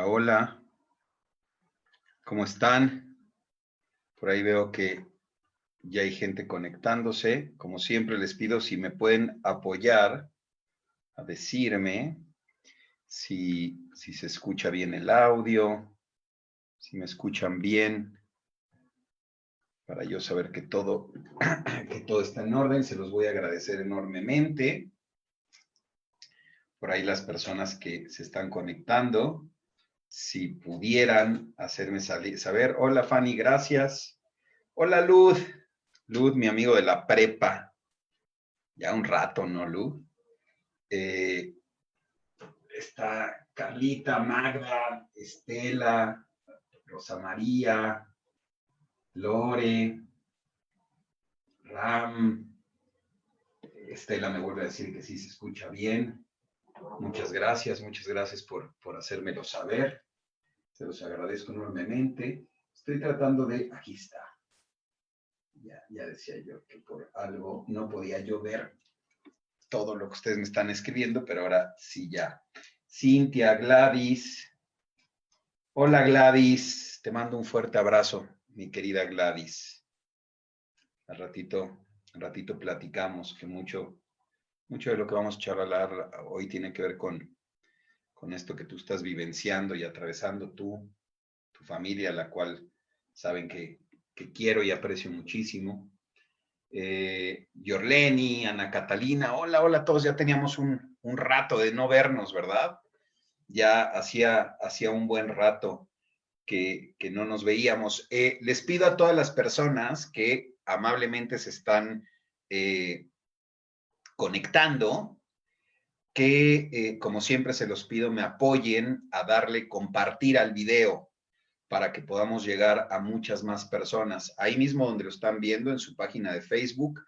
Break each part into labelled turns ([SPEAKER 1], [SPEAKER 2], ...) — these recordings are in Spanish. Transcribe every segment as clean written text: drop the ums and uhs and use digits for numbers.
[SPEAKER 1] Hola, hola, ¿cómo están? Por ahí veo que ya hay gente conectándose. Como siempre les pido si me pueden apoyar a decirme si se escucha bien el audio, si me escuchan bien, para yo saber que todo, que todo está en orden. Se los voy a agradecer enormemente. Por ahí las personas que se están conectando, si pudieran hacerme saber. Hola Fanny, gracias. Hola Luz. Luz, mi amigo de la prepa. Ya un rato, ¿no, Luz? Eh, Está Carlita, Magda, Estela, Rosa María, Lore, Ram. Estela me vuelve a decir que sí se escucha bien. Muchas gracias por hacérmelo saber. Se los agradezco enormemente. Estoy tratando de... Aquí está. Ya decía yo que por algo no podía yo ver todo lo que ustedes me están escribiendo, pero ahora sí ya. Cintia, Gladys. Hola Gladys, te mando un fuerte abrazo, mi querida Gladys. Al ratito platicamos, que mucho de lo que vamos a charlar hoy tiene que ver con esto que tú estás vivenciando y atravesando tú, tu familia, la cual saben que quiero y aprecio muchísimo. Yorleni, Ana Catalina, hola, hola a todos, ya teníamos un rato de no vernos, ¿verdad? Ya hacía un buen rato que no nos veíamos. Les pido a todas las personas que amablemente se están conectando, que como siempre se los pido, me apoyen a darle compartir al video para que podamos llegar a muchas más personas. Ahí mismo donde lo están viendo, en su página de Facebook,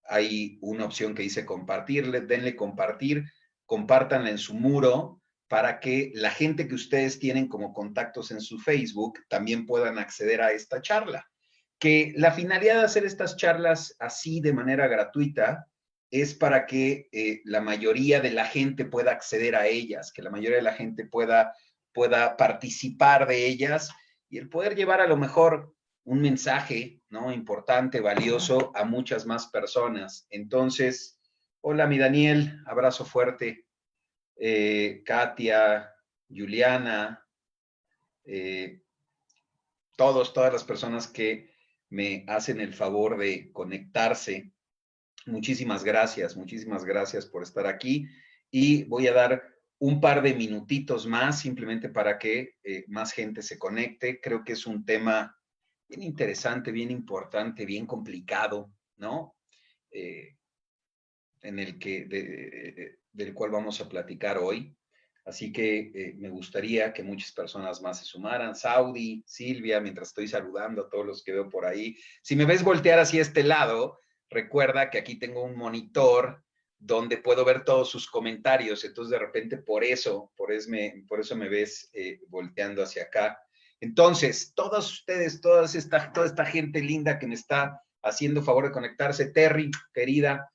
[SPEAKER 1] hay una opción que dice compartirle, denle compartir, compártanla en su muro para que la gente que ustedes tienen como contactos en su Facebook también puedan acceder a esta charla. Que la finalidad de hacer estas charlas así de manera gratuita es para que la mayoría de la gente pueda acceder a ellas, que la mayoría de la gente pueda participar de ellas y el poder llevar a lo mejor un mensaje, ¿no? Importante, valioso a muchas más personas. Entonces, hola mi Daniel, abrazo fuerte. Katia, Juliana, eh, todas las personas que me hacen el favor de conectarse. Muchísimas gracias por estar aquí y voy a dar un par de minutitos más simplemente para que más gente se conecte. Creo que es un tema bien interesante, bien importante, bien complicado, ¿no? En el que, del cual vamos a platicar hoy. Así que me gustaría que muchas personas más se sumaran. Saudi, Silvia, mientras estoy saludando a todos los que veo por ahí. Si me ves voltear hacia este lado, recuerda que aquí tengo un monitor donde puedo ver todos sus comentarios. Entonces, de repente, por eso me ves volteando hacia acá. Entonces, todos ustedes, toda esta gente linda que me está haciendo favor de conectarse, Terry, querida,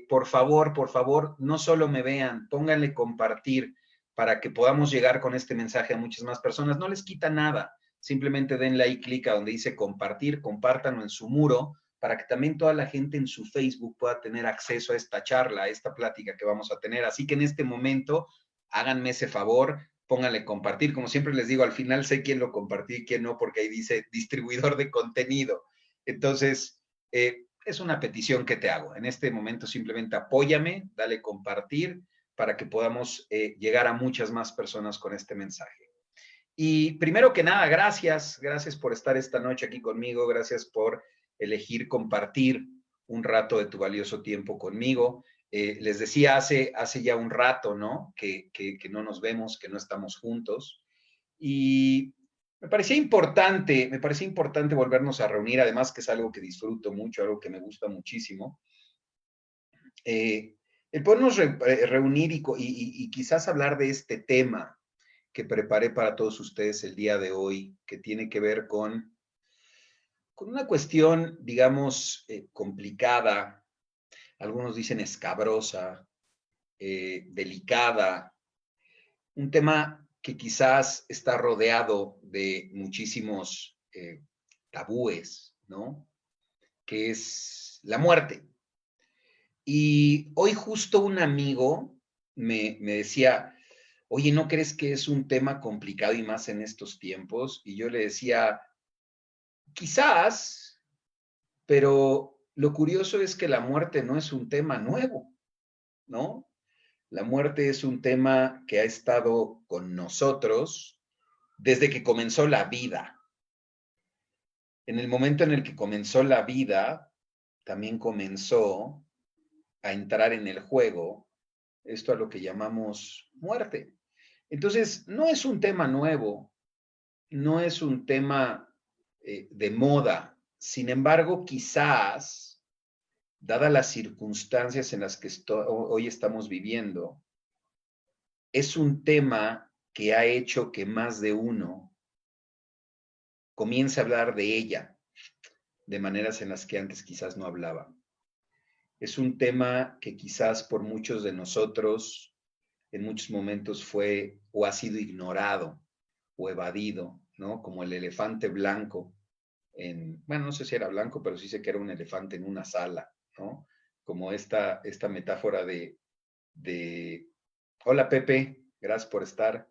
[SPEAKER 1] por favor, no solo me vean, pónganle compartir para que podamos llegar con este mensaje a muchas más personas. No les quita nada, simplemente denle ahí clic a donde dice compartir, compártanlo en su muro para que también toda la gente en su Facebook pueda tener acceso a esta charla, a esta plática que vamos a tener. Así que en este momento, háganme ese favor, pónganle compartir. Como siempre les digo, al final sé quién lo compartí y quién no, porque ahí dice distribuidor de contenido. Entonces, es una petición que te hago. En este momento simplemente apóyame, dale compartir para que podamos llegar a muchas más personas con este mensaje. Y primero que nada, gracias por estar esta noche aquí conmigo, gracias por elegir compartir un rato de tu valioso tiempo conmigo. Les decía hace ya un rato, ¿no? Que no nos vemos, que no estamos juntos. Y me parecía importante volvernos a reunir, además que es algo que disfruto mucho, algo que me gusta muchísimo. El podernos reunir y quizás hablar de este tema que preparé para todos ustedes el día de hoy, que tiene que ver con una cuestión, digamos, complicada, algunos dicen escabrosa, delicada, un tema que quizás está rodeado de muchísimos tabúes, ¿no? Que es la muerte. Y hoy justo un amigo me decía, oye, ¿no crees que es un tema complicado y más en estos tiempos? Y yo le decía, quizás, pero lo curioso es que la muerte no es un tema nuevo, ¿no? La muerte es un tema que ha estado con nosotros desde que comenzó la vida. En el momento en el que comenzó la vida, también comenzó a entrar en el juego esto a lo que llamamos muerte. Entonces, no es un tema nuevo, no es un tema de moda. Sin embargo, quizás, dadas las circunstancias en las que hoy estamos viviendo, es un tema que ha hecho que más de uno comience a hablar de ella de maneras en las que antes quizás no hablaba. Es un tema que quizás por muchos de nosotros en muchos momentos fue o ha sido ignorado o evadido, ¿no? Como el elefante blanco bueno, no sé si era blanco, pero sí sé que era un elefante en una sala, ¿no? Como esta metáfora de hola Pepe, gracias por estar.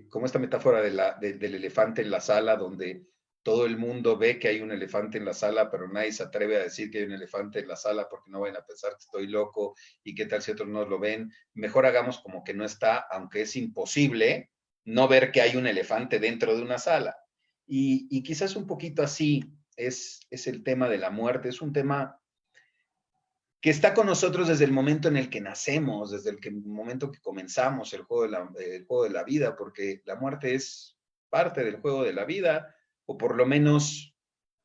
[SPEAKER 1] Como esta metáfora del elefante en la sala, donde todo el mundo ve que hay un elefante en la sala, pero nadie se atreve a decir que hay un elefante en la sala porque no van a pensar que estoy loco y qué tal si otros no lo ven. Mejor hagamos como que no está, aunque es imposible no ver que hay un elefante dentro de una sala. Y quizás un poquito así es el tema de la muerte, es un tema que está con nosotros desde el momento en el que nacemos, desde el momento que comenzamos el juego de la vida, porque la muerte es parte del juego de la vida, o por lo menos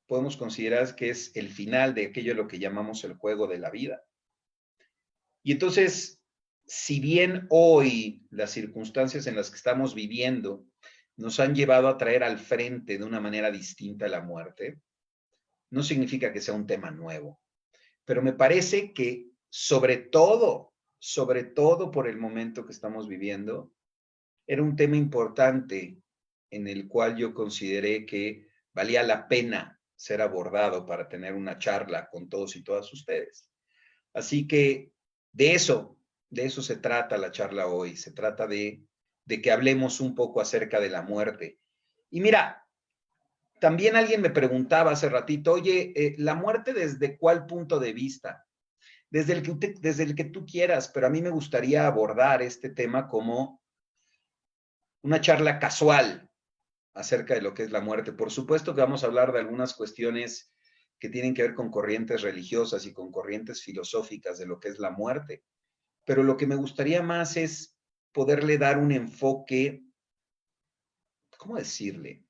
[SPEAKER 1] podemos considerar que es el final de aquello a lo que llamamos el juego de la vida. Y entonces, si bien hoy las circunstancias en las que estamos viviendo nos han llevado a traer al frente de una manera distinta la muerte, no significa que sea un tema nuevo. Pero me parece que sobre todo por el momento que estamos viviendo, era un tema importante en el cual yo consideré que valía la pena ser abordado para tener una charla con todos y todas ustedes. Así que de eso, de eso se trata la charla hoy. Se trata de que hablemos un poco acerca de la muerte. Y mira, también alguien me preguntaba hace ratito, oye, ¿la muerte desde cuál punto de vista? Desde el que tú quieras, pero a mí me gustaría abordar este tema como una charla casual acerca de lo que es la muerte. Por supuesto que vamos a hablar de algunas cuestiones que tienen que ver con corrientes religiosas y con corrientes filosóficas de lo que es la muerte, pero lo que me gustaría más es poderle dar un enfoque, ¿cómo decirle?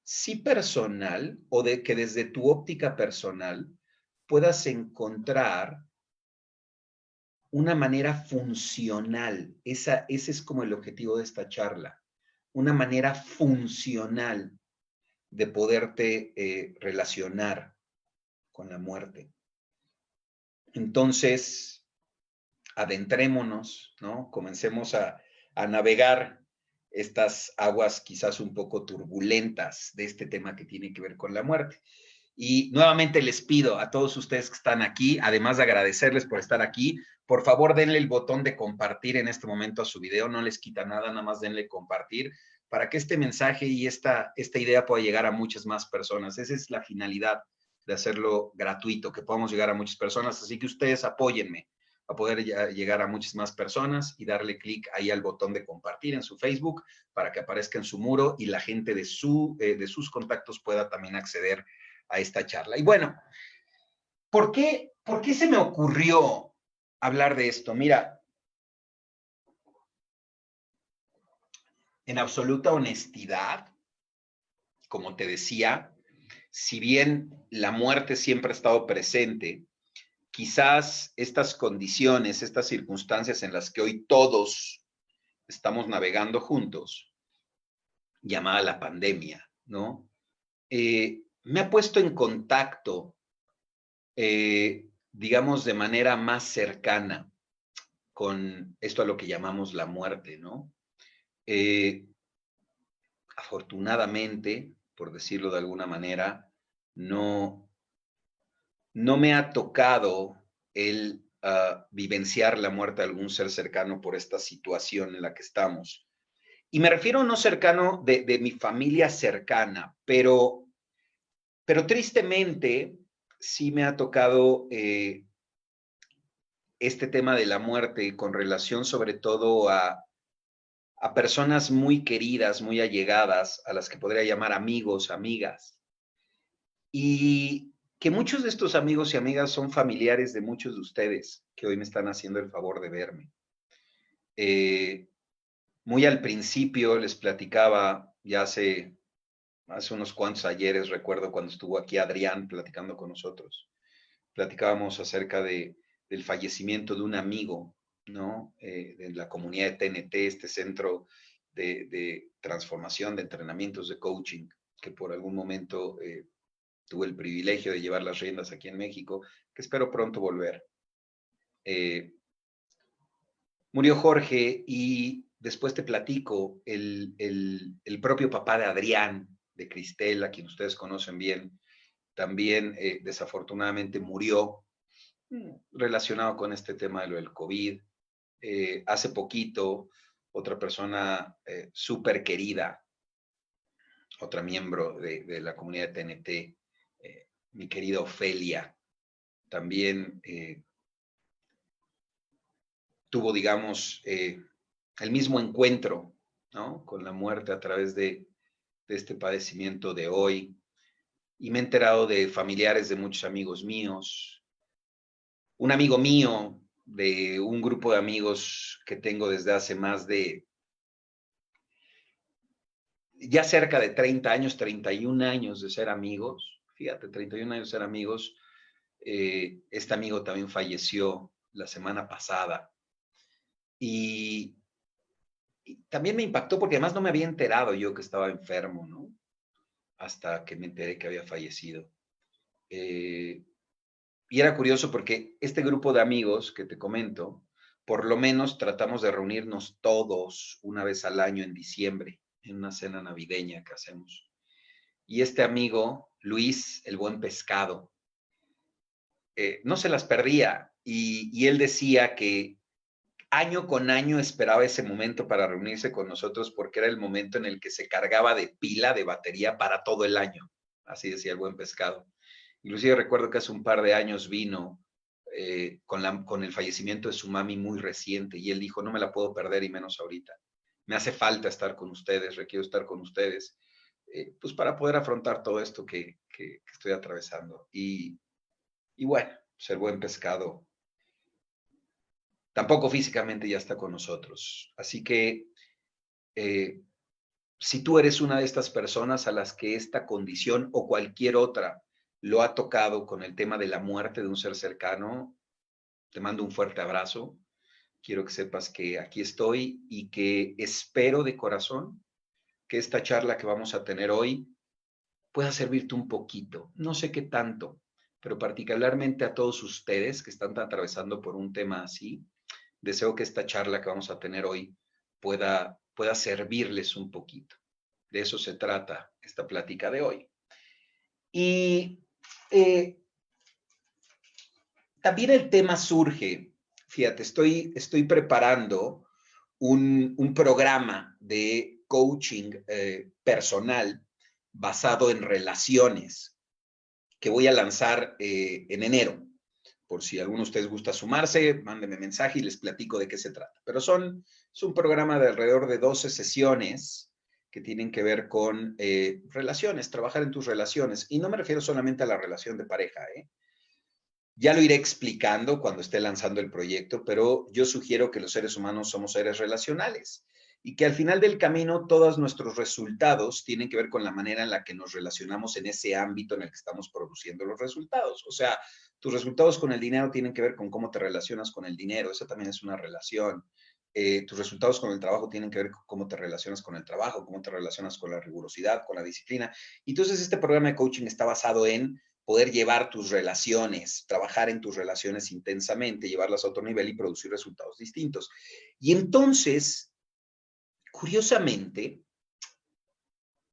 [SPEAKER 1] Sí personal, o de que desde tu óptica personal puedas encontrar una manera funcional. Ese es como el objetivo de esta charla. Una manera funcional de poderte relacionar con la muerte. Entonces, adentrémonos, ¿no? Comencemos a navegar estas aguas quizás un poco turbulentas de este tema que tiene que ver con la muerte. Y nuevamente les pido a todos ustedes que están aquí, además de agradecerles por estar aquí, por favor denle el botón de compartir en este momento a su video, no les quita nada, nada más denle compartir para que este mensaje y esta idea pueda llegar a muchas más personas. Esa es la finalidad de hacerlo gratuito, que podamos llegar a muchas personas, así que ustedes apóyenme a poder llegar a muchas más personas y darle clic ahí al botón de compartir en su Facebook para que aparezca en su muro y la gente de sus contactos pueda también acceder a esta charla. Y bueno, ¿por qué se me ocurrió hablar de esto? Mira, en absoluta honestidad, como te decía, si bien la muerte siempre ha estado presente, quizás estas condiciones, estas circunstancias en las que hoy todos estamos navegando juntos, llamada la pandemia, ¿no? Me ha puesto en contacto, digamos, de manera más cercana con esto a lo que llamamos la muerte, ¿no? Eh, afortunadamente, por decirlo de alguna manera, no, no me ha tocado el vivenciar la muerte de algún ser cercano por esta situación en la que estamos. Y me refiero a no cercano de mi familia cercana, pero tristemente sí me ha tocado este tema de la muerte con relación sobre todo a personas muy queridas, muy allegadas, a las que podría llamar amigos, amigas. Y que muchos de estos amigos y amigas son familiares de muchos de ustedes que hoy me están haciendo el favor de verme. Eh, muy al principio les platicaba, ya hace unos cuantos ayeres, recuerdo cuando estuvo aquí Adrián platicando con nosotros, platicábamos acerca del fallecimiento de un amigo, ¿no? De la comunidad de TNT, este centro de transformación, de entrenamientos de coaching, que por algún momento tuve el privilegio de llevar las riendas aquí en México, que espero pronto volver. Murió Jorge y después te platico, el propio papá de Adrián, de Cristel, a quien ustedes conocen bien, también desafortunadamente murió relacionado con este tema de lo del COVID. Hace poquito, otra persona súper querida, otra miembro de la comunidad de TNT, mi querida Ofelia, también tuvo, digamos, el mismo encuentro, ¿no? Con la muerte a través de este padecimiento de hoy. Y me he enterado de familiares de muchos amigos míos. Un amigo mío, de un grupo de amigos que tengo desde hace más de, ya cerca de 30 años, 31 años de ser amigos. Fíjate, 31 años de ser amigos. Este amigo también falleció la semana pasada. Y también me impactó porque además no me había enterado yo que estaba enfermo, ¿no? Hasta que me enteré que había fallecido. Y era curioso porque este grupo de amigos que te comento, por lo menos tratamos de reunirnos todos una vez al año en diciembre, en una cena navideña que hacemos. Y este amigo, Luis, el buen pescado, no se las perdía y él decía que año con año esperaba ese momento para reunirse con nosotros porque era el momento en el que se cargaba de pila, de batería para todo el año. Así decía el buen pescado. Inclusive recuerdo que hace un par de años vino con el fallecimiento de su mami muy reciente y él dijo, no me la puedo perder y menos ahorita. Me hace falta estar con ustedes, requiero estar con ustedes, pues para poder afrontar todo esto que estoy atravesando. Y bueno, pues el buen pescado tampoco físicamente ya está con nosotros. Así que eh, si tú eres una de estas personas a las que esta condición o cualquier otra lo ha tocado con el tema de la muerte de un ser cercano, te mando un fuerte abrazo. Quiero que sepas que aquí estoy y que espero de corazón que esta charla que vamos a tener hoy pueda servirte un poquito. No sé qué tanto, pero particularmente a todos ustedes que están atravesando por un tema así, deseo que esta charla que vamos a tener hoy pueda servirles un poquito. De eso se trata esta plática de hoy. Y eh, también el tema surge, fíjate, estoy preparando un programa de coaching personal basado en relaciones que voy a lanzar en enero. Por si alguno de ustedes gusta sumarse, mándenme mensaje y les platico de qué se trata. Pero es un programa de alrededor de 12 sesiones que tienen que ver con relaciones, trabajar en tus relaciones. Y no me refiero solamente a la relación de pareja, ¿eh? Ya lo iré explicando cuando esté lanzando el proyecto, pero yo sugiero que los seres humanos somos seres relacionales y que al final del camino todos nuestros resultados tienen que ver con la manera en la que nos relacionamos en ese ámbito en el que estamos produciendo los resultados. O sea, tus resultados con el dinero tienen que ver con cómo te relacionas con el dinero, esa también es una relación. Tus resultados con el trabajo tienen que ver con cómo te relacionas con el trabajo, cómo te relacionas con la rigurosidad, con la disciplina. Entonces, este programa de coaching está basado en poder llevar tus relaciones, trabajar en tus relaciones intensamente, llevarlas a otro nivel y producir resultados distintos. Y entonces, Curiosamente,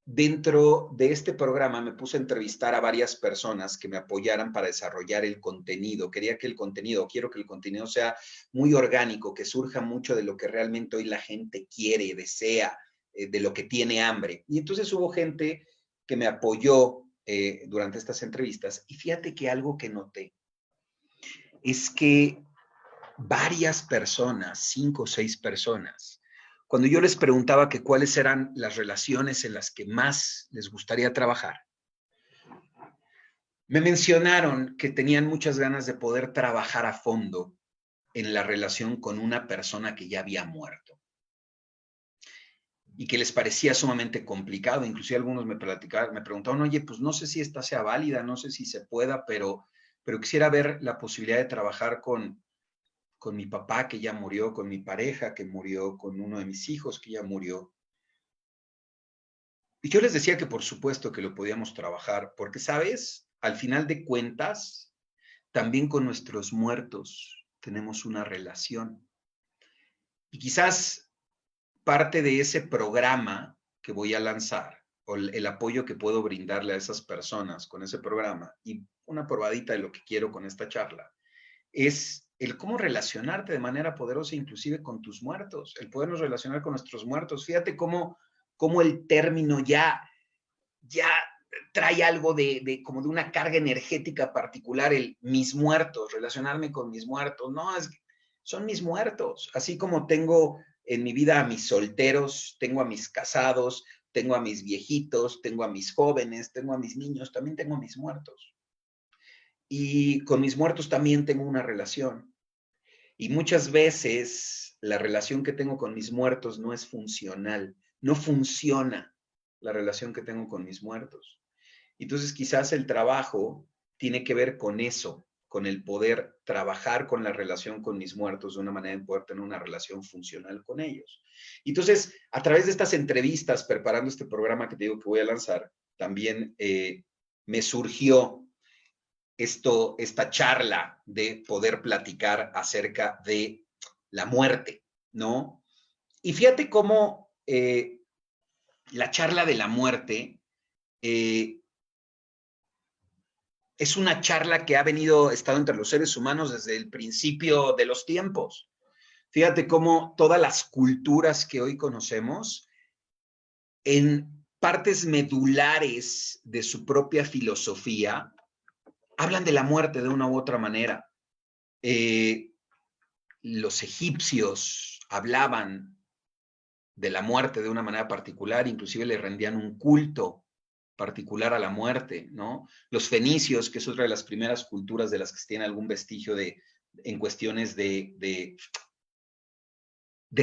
[SPEAKER 1] dentro de este programa me puse a entrevistar a varias personas que me apoyaran para desarrollar el contenido. Quiero que el contenido sea muy orgánico, que surja mucho de lo que realmente hoy la gente quiere, desea, de lo que tiene hambre. Y entonces hubo gente que me apoyó durante estas entrevistas. Y fíjate que algo que noté es que varias personas, 5 o 6 personas, cuando yo les preguntaba que cuáles eran las relaciones en las que más les gustaría trabajar, me mencionaron que tenían muchas ganas de poder trabajar a fondo en la relación con una persona que ya había muerto y que les parecía sumamente complicado. Inclusive algunos me preguntaban, oye, pues no sé si esta sea válida, no sé si se pueda, pero quisiera ver la posibilidad de trabajar con mi papá que ya murió, con mi pareja que murió, con uno de mis hijos que ya murió. Y yo les decía que por supuesto que lo podíamos trabajar, porque, ¿sabes? Al final de cuentas, también con nuestros muertos tenemos una relación. Y quizás parte de ese programa que voy a lanzar, o el apoyo que puedo brindarle a esas personas con ese programa, y una probadita de lo que quiero con esta charla, es el cómo relacionarte de manera poderosa, inclusive con tus muertos, el podernos relacionar con nuestros muertos. Fíjate cómo el término ya trae algo como de una carga energética particular, el mis muertos, relacionarme con mis muertos. No, son mis muertos. Así como tengo en mi vida a mis solteros, tengo a mis casados, tengo a mis viejitos, tengo a mis jóvenes, tengo a mis niños, también tengo a mis muertos. Y con mis muertos también tengo una relación. Y muchas veces la relación que tengo con mis muertos no es funcional, no funciona la relación que tengo con mis muertos. Entonces quizás el trabajo tiene que ver con eso, con el poder trabajar con la relación con mis muertos de una manera de poder tener una relación funcional con ellos. Entonces, a través de estas entrevistas, preparando este programa que te digo que voy a lanzar, también me surgió esta charla de poder platicar acerca de la muerte, ¿no? Y fíjate cómo la charla de la muerte es una charla que ha estado entre los seres humanos desde el principio de los tiempos. Fíjate cómo todas las culturas que hoy conocemos, en partes medulares de su propia filosofía, hablan de la muerte de una u otra manera. Los egipcios hablaban de la muerte de una manera particular, inclusive le rendían un culto particular a la muerte, ¿no? Los fenicios, que es otra de las primeras culturas de las que tiene algún vestigio en cuestiones de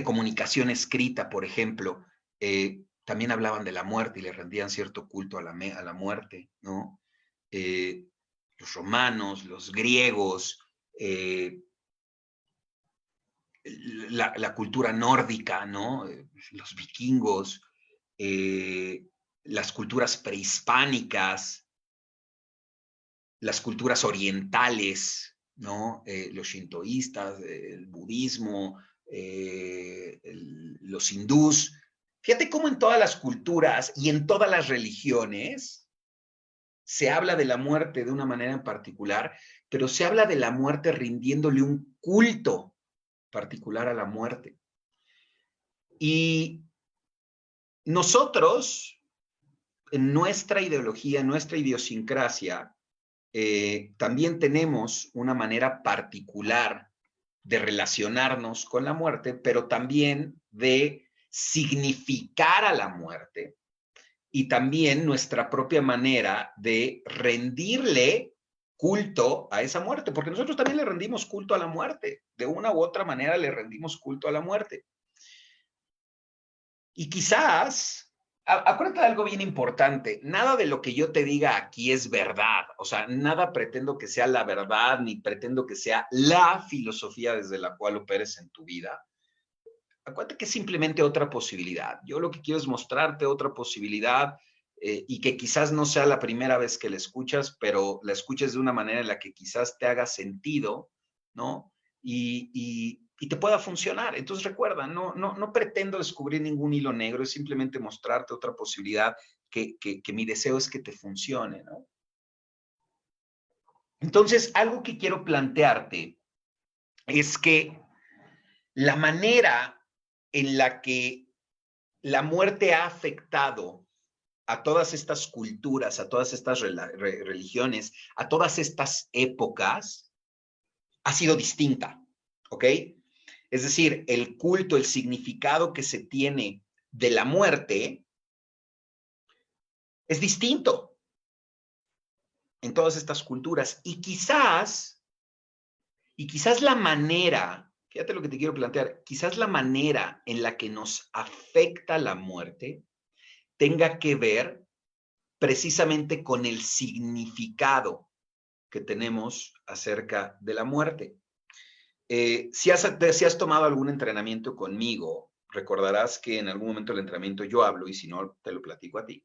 [SPEAKER 1] comunicación escrita, por ejemplo, también hablaban de la muerte y le rendían cierto culto a la muerte, ¿no? Los romanos, los griegos, la cultura nórdica, ¿no? Los vikingos, las culturas prehispánicas, las culturas orientales, ¿no? Los shintoístas, el budismo, los hindús. Fíjate cómo en todas las culturas y en todas las religiones se habla de la muerte de una manera en particular, pero se habla de la muerte rindiéndole un culto particular a la muerte. Y nosotros, en nuestra ideología, en nuestra idiosincrasia, también tenemos una manera particular de relacionarnos con la muerte, pero también de significar a la muerte y también nuestra propia manera de rendirle culto a esa muerte, porque nosotros también le rendimos culto a la muerte, de una u otra manera le rendimos culto a la muerte. Y quizás, acuérdate de algo bien importante, nada de lo que yo te diga aquí es verdad, o sea, nada pretendo que sea la verdad, ni pretendo que sea la filosofía desde la cual operes en tu vida. Acuérdate que es simplemente otra posibilidad. Yo lo que quiero es mostrarte otra posibilidad y que quizás no sea la primera vez que la escuchas, pero la escuches de una manera en la que quizás te haga sentido, ¿no? Y y te pueda funcionar. Entonces recuerda, no pretendo descubrir ningún hilo negro, es simplemente mostrarte otra posibilidad que mi deseo es que te funcione, ¿no? Entonces, algo que quiero plantearte es que la manera en la que la muerte ha afectado a todas estas culturas, a todas estas religiones, a todas estas épocas, ha sido distinta, ¿ok? Es decir, el culto, el significado que se tiene de la muerte es distinto en todas estas culturas. Y quizás la manera, fíjate lo que te quiero plantear, quizás la manera en la que nos afecta la muerte tenga que ver precisamente con el significado que tenemos acerca de la muerte. Si has tomado algún entrenamiento conmigo, recordarás que en algún momento del entrenamiento yo hablo, y si no, te lo platico a ti.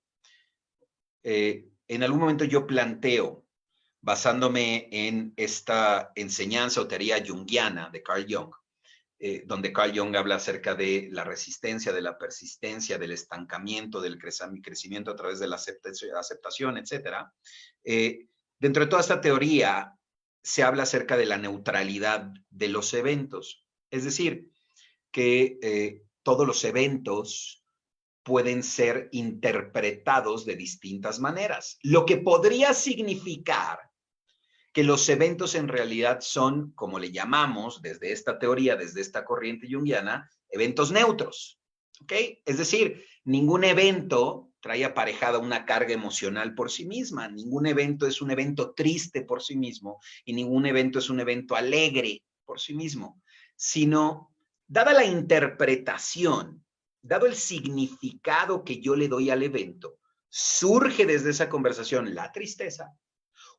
[SPEAKER 1] En algún momento yo planteo, basándome en esta enseñanza o teoría junguiana de Carl Jung, donde Carl Jung habla acerca de la resistencia, de la persistencia, del estancamiento, del crecimiento a través de la aceptación, etc. Dentro de toda esta teoría se habla acerca de la neutralidad de los eventos. Es decir, que todos los eventos pueden ser interpretados de distintas maneras, lo que podría significar que los eventos en realidad son, como le llamamos desde esta teoría, desde esta corriente junguiana, eventos neutros, ¿ok? Es decir, ningún evento trae aparejada una carga emocional por sí misma, ningún evento es un evento triste por sí mismo y ningún evento es un evento alegre por sí mismo, sino, dada la interpretación, dado el significado que yo le doy al evento, surge desde esa conversación la tristeza,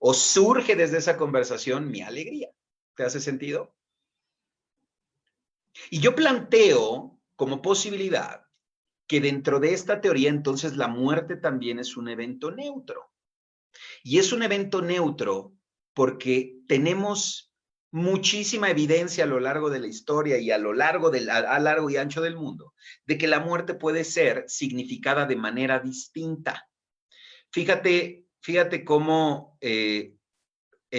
[SPEAKER 1] o surge desde esa conversación mi alegría. ¿Te hace sentido? Y yo planteo como posibilidad que dentro de esta teoría entonces la muerte también es un evento neutro. Y es un evento neutro porque tenemos muchísima evidencia a lo largo de la historia y a lo largo, a largo y ancho del mundo de que la muerte puede ser significada de manera distinta. Fíjate cómo en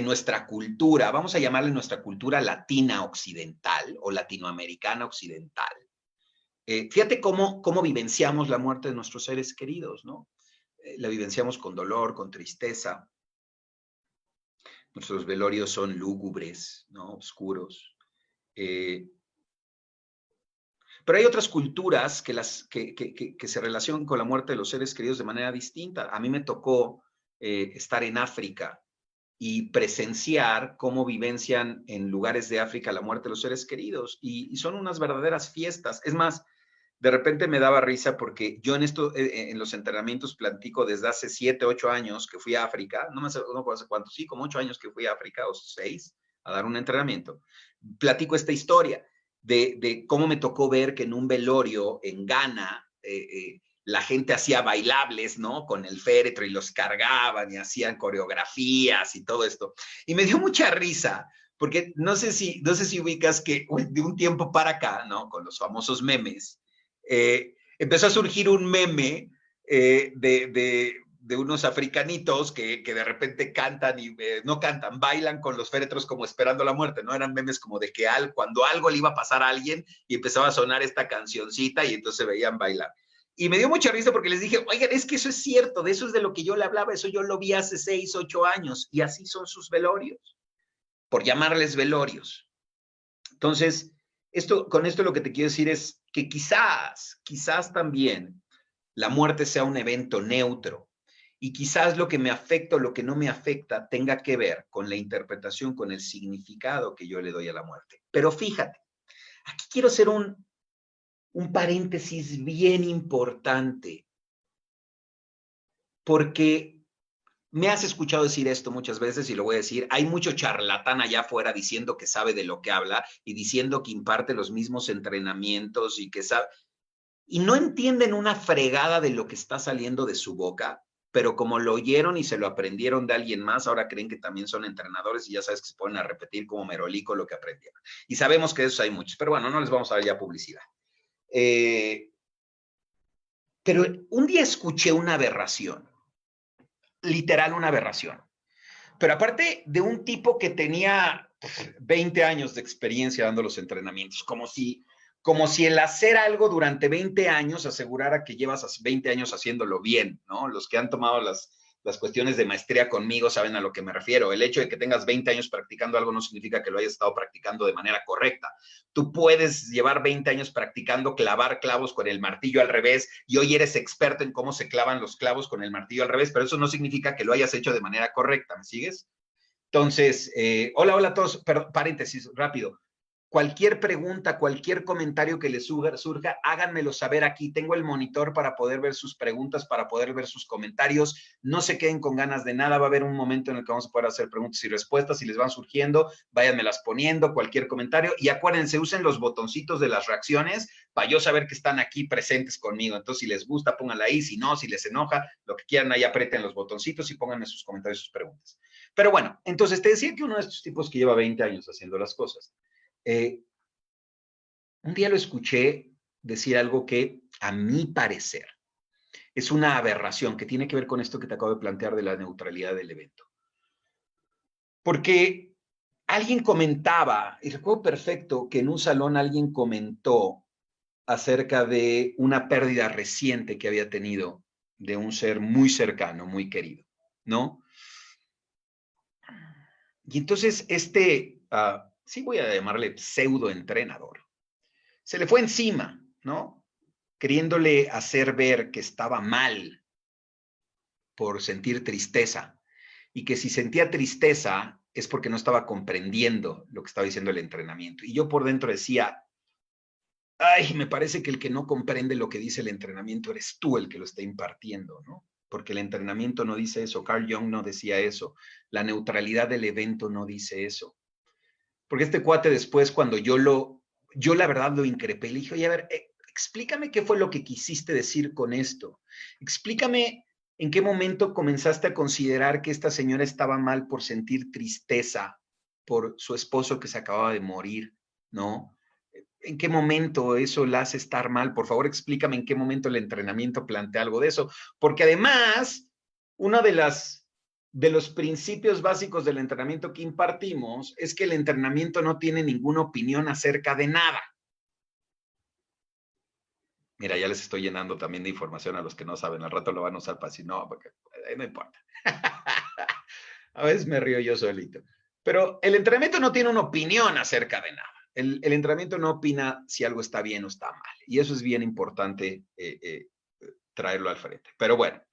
[SPEAKER 1] nuestra cultura, vamos a llamarle nuestra cultura latina occidental o latinoamericana occidental, fíjate cómo vivenciamos la muerte de nuestros seres queridos, ¿no? La vivenciamos con dolor, con tristeza. Nuestros velorios son lúgubres, ¿no? Oscuros. Pero hay otras culturas que se relacionan con la muerte de los seres queridos de manera distinta. A mí me tocó estar en África y presenciar cómo vivencian en lugares de África la muerte de los seres queridos. Y son unas verdaderas fiestas. Es más, de repente me daba risa porque yo en los entrenamientos platico desde hace 7, 8 años que fui a África, no sé cuántos, sí, como 8 años que fui a África, o 6, a dar un entrenamiento. Platico esta historia de cómo me tocó ver que en un velorio en Ghana, la gente hacía bailables, ¿no? Con el féretro y los cargaban y hacían coreografías y todo esto. Y me dio mucha risa, porque no sé si ubicas que de un tiempo para acá, ¿no? Con los famosos memes, empezó a surgir un meme de unos africanitos que de repente cantan y no cantan, bailan con los féretros como esperando la muerte, ¿no? Eran memes como de que cuando algo le iba a pasar a alguien y empezaba a sonar esta cancioncita y entonces se veían bailar. Y me dio mucha risa porque les dije, oigan, es que eso es cierto, de eso es de lo que yo le hablaba, eso yo lo vi hace 6, 8 años, y así son sus velorios, por llamarles velorios. Entonces, con esto lo que te quiero decir es que quizás también la muerte sea un evento neutro, y quizás lo que me afecta o lo que no me afecta tenga que ver con la interpretación, con el significado que yo le doy a la muerte. Pero fíjate, aquí quiero hacer un paréntesis bien importante, porque me has escuchado decir esto muchas veces y lo voy a decir, hay mucho charlatán allá afuera diciendo que sabe de lo que habla y diciendo que imparte los mismos entrenamientos y que sabe, y no entienden una fregada de lo que está saliendo de su boca, pero como lo oyeron y se lo aprendieron de alguien más, ahora creen que también son entrenadores y ya sabes que se ponen a repetir como merolico lo que aprendieron. Y sabemos que de esos hay muchos, pero bueno, no les vamos a dar ya publicidad. Pero un día escuché una aberración, literal una aberración. Pero aparte de un tipo que tenía 20 años de experiencia dando los entrenamientos, como si el hacer algo durante 20 años asegurara que llevas 20 años haciéndolo bien, ¿no? Los que han tomado las cuestiones de maestría conmigo saben a lo que me refiero. El hecho de que tengas 20 años practicando algo no significa que lo hayas estado practicando de manera correcta. Tú puedes llevar 20 años practicando clavar clavos con el martillo al revés y hoy eres experto en cómo se clavan los clavos con el martillo al revés, pero eso no significa que lo hayas hecho de manera correcta. ¿Me sigues? Entonces, hola a todos, perdón, paréntesis, rápido. Cualquier pregunta, cualquier comentario que les surja, háganmelo saber aquí. Tengo el monitor para poder ver sus preguntas, para poder ver sus comentarios. No se queden con ganas de nada. Va a haber un momento en el que vamos a poder hacer preguntas y respuestas. Si les van surgiendo, váyanmelas poniendo, cualquier comentario. Y acuérdense, usen los botoncitos de las reacciones para yo saber que están aquí presentes conmigo. Entonces, si les gusta, pónganla ahí. Si no, si les enoja, lo que quieran, ahí aprieten los botoncitos y pónganme sus comentarios, sus preguntas. Pero bueno, entonces te decía que uno de estos tipos que lleva 20 años haciendo las cosas, un día lo escuché decir algo que, a mi parecer, es una aberración que tiene que ver con esto que te acabo de plantear de la neutralidad del evento. Porque alguien comentaba, y recuerdo perfecto que en un salón alguien comentó acerca de una pérdida reciente que había tenido de un ser muy cercano, muy querido, ¿no? Y entonces sí voy a llamarle pseudo entrenador, se le fue encima, ¿no? Queriéndole hacer ver que estaba mal por sentir tristeza y que si sentía tristeza es porque no estaba comprendiendo lo que estaba diciendo el entrenamiento. Y yo por dentro decía, ay, me parece que el que no comprende lo que dice el entrenamiento eres tú el que lo está impartiendo, ¿no? Porque el entrenamiento no dice eso, Carl Jung no decía eso, la neutralidad del evento no dice eso. Porque este cuate después, cuando yo la verdad lo increpé, le dije, oye, a ver, explícame qué fue lo que quisiste decir con esto. Explícame en qué momento comenzaste a considerar que esta señora estaba mal por sentir tristeza por su esposo que se acababa de morir, ¿no? ¿En qué momento eso la hace estar mal? Por favor, explícame en qué momento el entrenamiento plantea algo de eso. Porque además, una de los principios básicos del entrenamiento que impartimos es que el entrenamiento no tiene ninguna opinión acerca de nada. Mira, ya les estoy llenando también de información a los que no saben. Al rato lo van a usar para decir, no, porque no importa. A veces me río yo solito. Pero el entrenamiento no tiene una opinión acerca de nada. El entrenamiento no opina si algo está bien o está mal. Y eso es bien importante traerlo al frente. Pero bueno.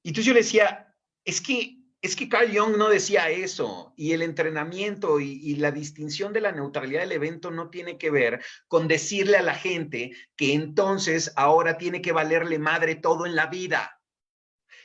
[SPEAKER 1] Y entonces yo le decía, es que Carl Jung no decía eso, y el entrenamiento y la distinción de la neutralidad del evento no tiene que ver con decirle a la gente que entonces ahora tiene que valerle madre todo en la vida.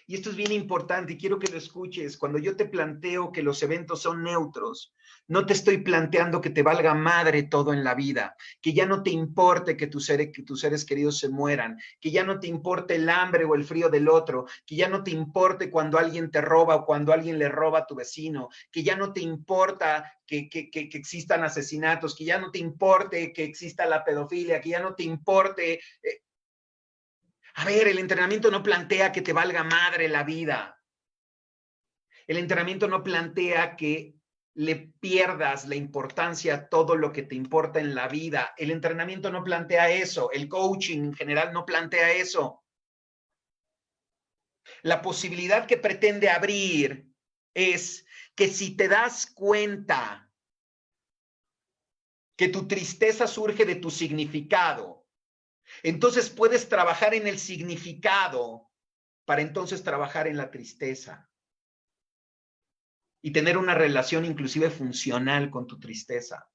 [SPEAKER 1] Y esto es bien importante y quiero que lo escuches. Cuando yo te planteo que los eventos son neutros, no te estoy planteando que te valga madre todo en la vida, que ya no te importe que tus seres queridos se mueran, que ya no te importe el hambre o el frío del otro, que ya no te importe cuando alguien te roba o cuando alguien le roba a tu vecino, que ya no te importa que existan asesinatos, que ya no te importe que exista la pedofilia, que ya no te importe... A ver, el entrenamiento no plantea que te valga madre la vida. El entrenamiento no plantea que le pierdas la importancia a todo lo que te importa en la vida. El entrenamiento no plantea eso. El coaching en general no plantea eso. La posibilidad que pretende abrir es que si te das cuenta que tu tristeza surge de tu significado, entonces puedes trabajar en el significado para entonces trabajar en la tristeza y tener una relación inclusive funcional con tu tristeza.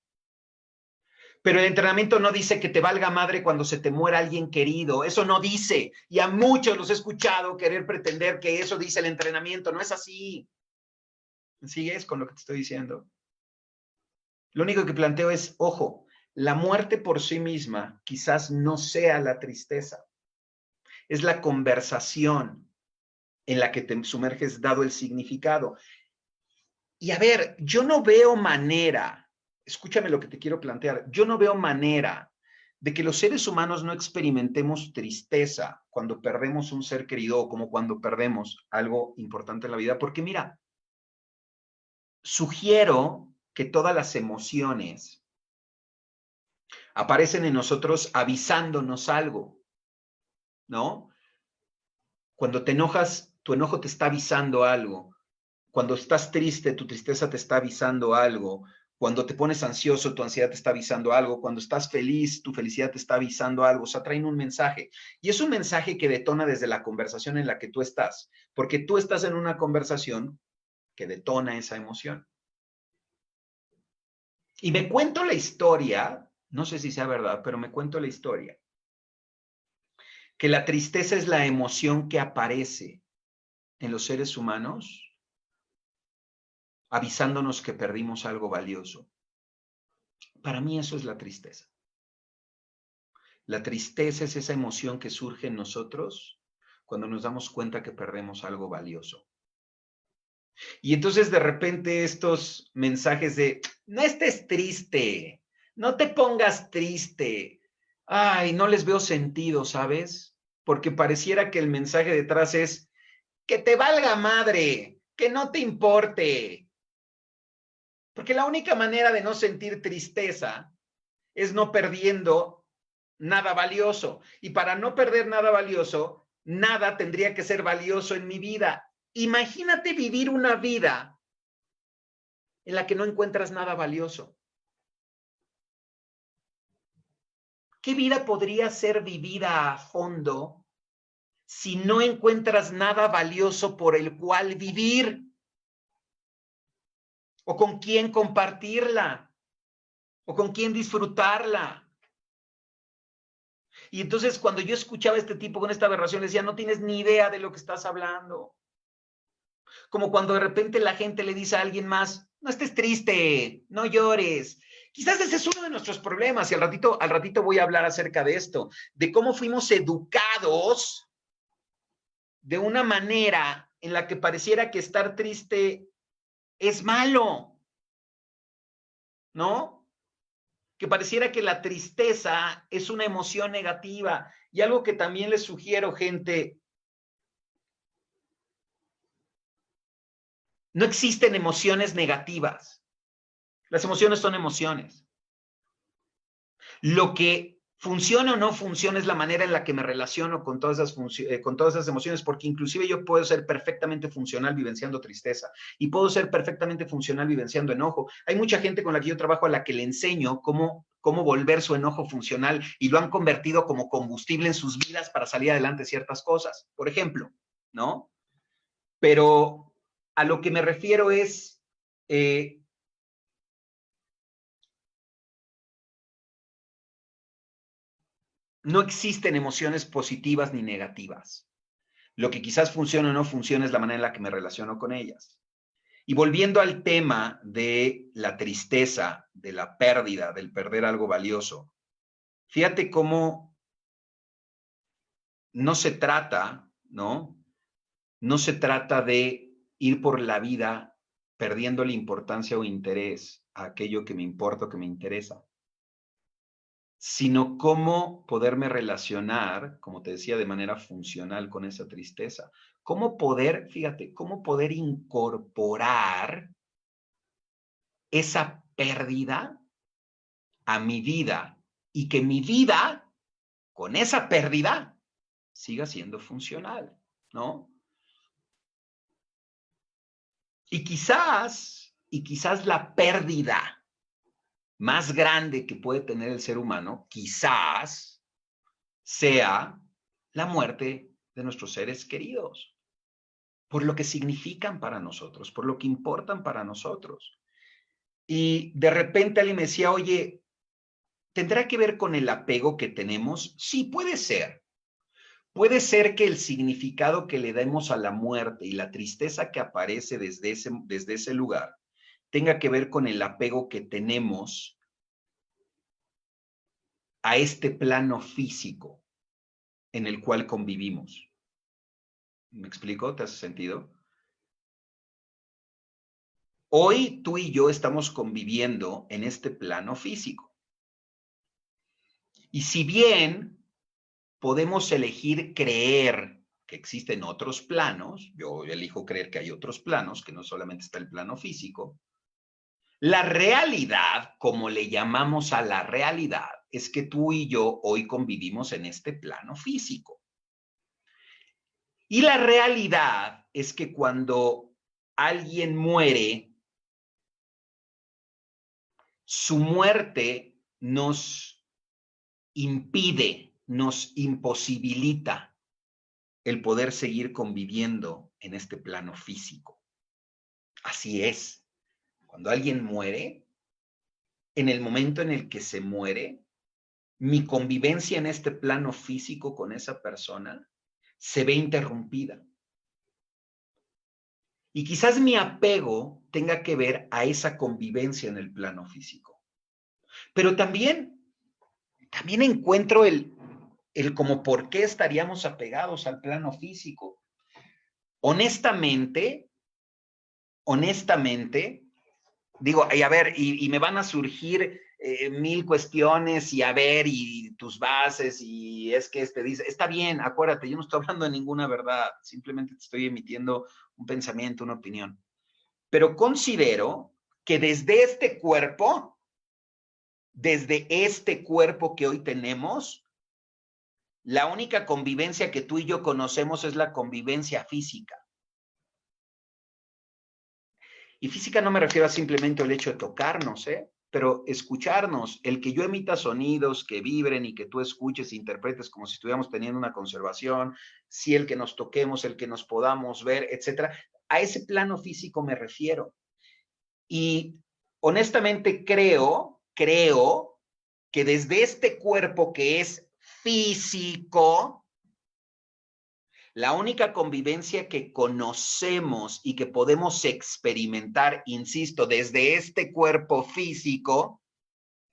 [SPEAKER 1] Pero el entrenamiento no dice que te valga madre cuando se te muera alguien querido. Eso no dice. Y a muchos los he escuchado querer pretender que eso dice el entrenamiento. No es así. ¿Sigues con lo que te estoy diciendo? Lo único que planteo es, ojo, la muerte por sí misma quizás no sea la tristeza. Es la conversación en la que te sumerges dado el significado. Y a ver, yo no veo manera, escúchame lo que te quiero plantear, yo no veo manera de que los seres humanos no experimentemos tristeza cuando perdemos un ser querido o como cuando perdemos algo importante en la vida, porque mira, sugiero que todas las emociones aparecen en nosotros avisándonos algo, ¿no? Cuando te enojas, tu enojo te está avisando algo. Cuando estás triste, tu tristeza te está avisando algo. Cuando te pones ansioso, tu ansiedad te está avisando algo. Cuando estás feliz, tu felicidad te está avisando algo. O sea, traen un mensaje. Y es un mensaje que detona desde la conversación en la que tú estás. Porque tú estás en una conversación que detona esa emoción. Y me cuento la historia, no sé si sea verdad, pero me cuento la historia, que la tristeza es la emoción que aparece en los seres humanos avisándonos que perdimos algo valioso. Para mí eso es la tristeza. La tristeza es esa emoción que surge en nosotros cuando nos damos cuenta que perdemos algo valioso. Y entonces de repente estos mensajes de, no estés triste, no te pongas triste. Ay, no les veo sentido, ¿sabes? Porque pareciera que el mensaje detrás es, que te valga madre, que no te importe. Porque la única manera de no sentir tristeza es no perdiendo nada valioso. Y para no perder nada valioso, nada tendría que ser valioso en mi vida. Imagínate vivir una vida en la que no encuentras nada valioso. ¿Qué vida podría ser vivida a fondo si no encuentras nada valioso por el cual vivir? ¿O con quién compartirla? ¿O con quién disfrutarla? Y entonces cuando yo escuchaba a este tipo con esta aberración, le decía, no tienes ni idea de lo que estás hablando. Como cuando de repente la gente le dice a alguien más, no estés triste, no llores. Quizás ese es uno de nuestros problemas y al ratito voy a hablar acerca de esto, de cómo fuimos educados de una manera en la que pareciera que estar triste es malo, ¿no? Que pareciera que la tristeza es una emoción negativa. Y algo que también les sugiero, gente, no existen emociones negativas. Las emociones son emociones. Lo que funciona o no funciona es la manera en la que me relaciono con con todas esas emociones, porque inclusive yo puedo ser perfectamente funcional vivenciando tristeza y puedo ser perfectamente funcional vivenciando enojo. Hay mucha gente con la que yo trabajo a la que le enseño cómo volver su enojo funcional y lo han convertido como combustible en sus vidas para salir adelante ciertas cosas, por ejemplo, ¿no? Pero a lo que me refiero es, no existen emociones positivas ni negativas. Lo que quizás funciona o no funciona es la manera en la que me relaciono con ellas. Y volviendo al tema de la tristeza, de la pérdida, del perder algo valioso, fíjate cómo no se trata, ¿no? No se trata de ir por la vida perdiendo la importancia o interés a aquello que me importa o que me interesa, sino cómo poderme relacionar, como te decía, de manera funcional con esa tristeza. Cómo poder, fíjate, cómo poder incorporar esa pérdida a mi vida y que mi vida, con esa pérdida, siga siendo funcional, ¿no? Y quizás la pérdida más grande que puede tener el ser humano, quizás sea la muerte de nuestros seres queridos, por lo que significan para nosotros, por lo que importan para nosotros. Y de repente alguien me decía, oye, ¿tendrá que ver con el apego que tenemos? Sí, puede ser. Puede ser que el significado que le demos a la muerte y la tristeza que aparece desde ese lugar tenga que ver con el apego que tenemos a este plano físico en el cual convivimos, ¿Me explico? ¿Te hace sentido? Hoy tú y yo estamos conviviendo en este plano físico. Y si bien podemos elegir creer que existen otros planos, yo elijo creer que hay otros planos, que no solamente está el plano físico, la realidad, como le llamamos a la realidad, es que tú y yo hoy convivimos en este plano físico. Y la realidad es que cuando alguien muere, su muerte nos impide, nos imposibilita el poder seguir conviviendo en este plano físico. Así es. Cuando alguien muere, en el momento en el que se muere, mi convivencia en este plano físico con esa persona se ve interrumpida. Y quizás mi apego tenga que ver a esa convivencia en el plano físico. Pero también encuentro el como por qué estaríamos apegados al plano físico. Honestamente, digo, y a ver, y me van a surgir mil cuestiones y a ver, y tus bases, y es que este dice, está bien, acuérdate, yo no estoy hablando de ninguna verdad, simplemente te estoy emitiendo un pensamiento, una opinión. Pero considero que desde este cuerpo que hoy tenemos, la única convivencia que tú y yo conocemos es la convivencia física. Y física no me refiero a simplemente el hecho de tocarnos, pero escucharnos, el que yo emita sonidos que vibren y que tú escuches e interpretes como si estuviéramos teniendo una conservación, si el que nos toquemos, el que nos podamos ver, etcétera. A ese plano físico me refiero. Y honestamente creo que desde este cuerpo que es físico, la única convivencia que conocemos y que podemos experimentar, insisto, desde este cuerpo físico,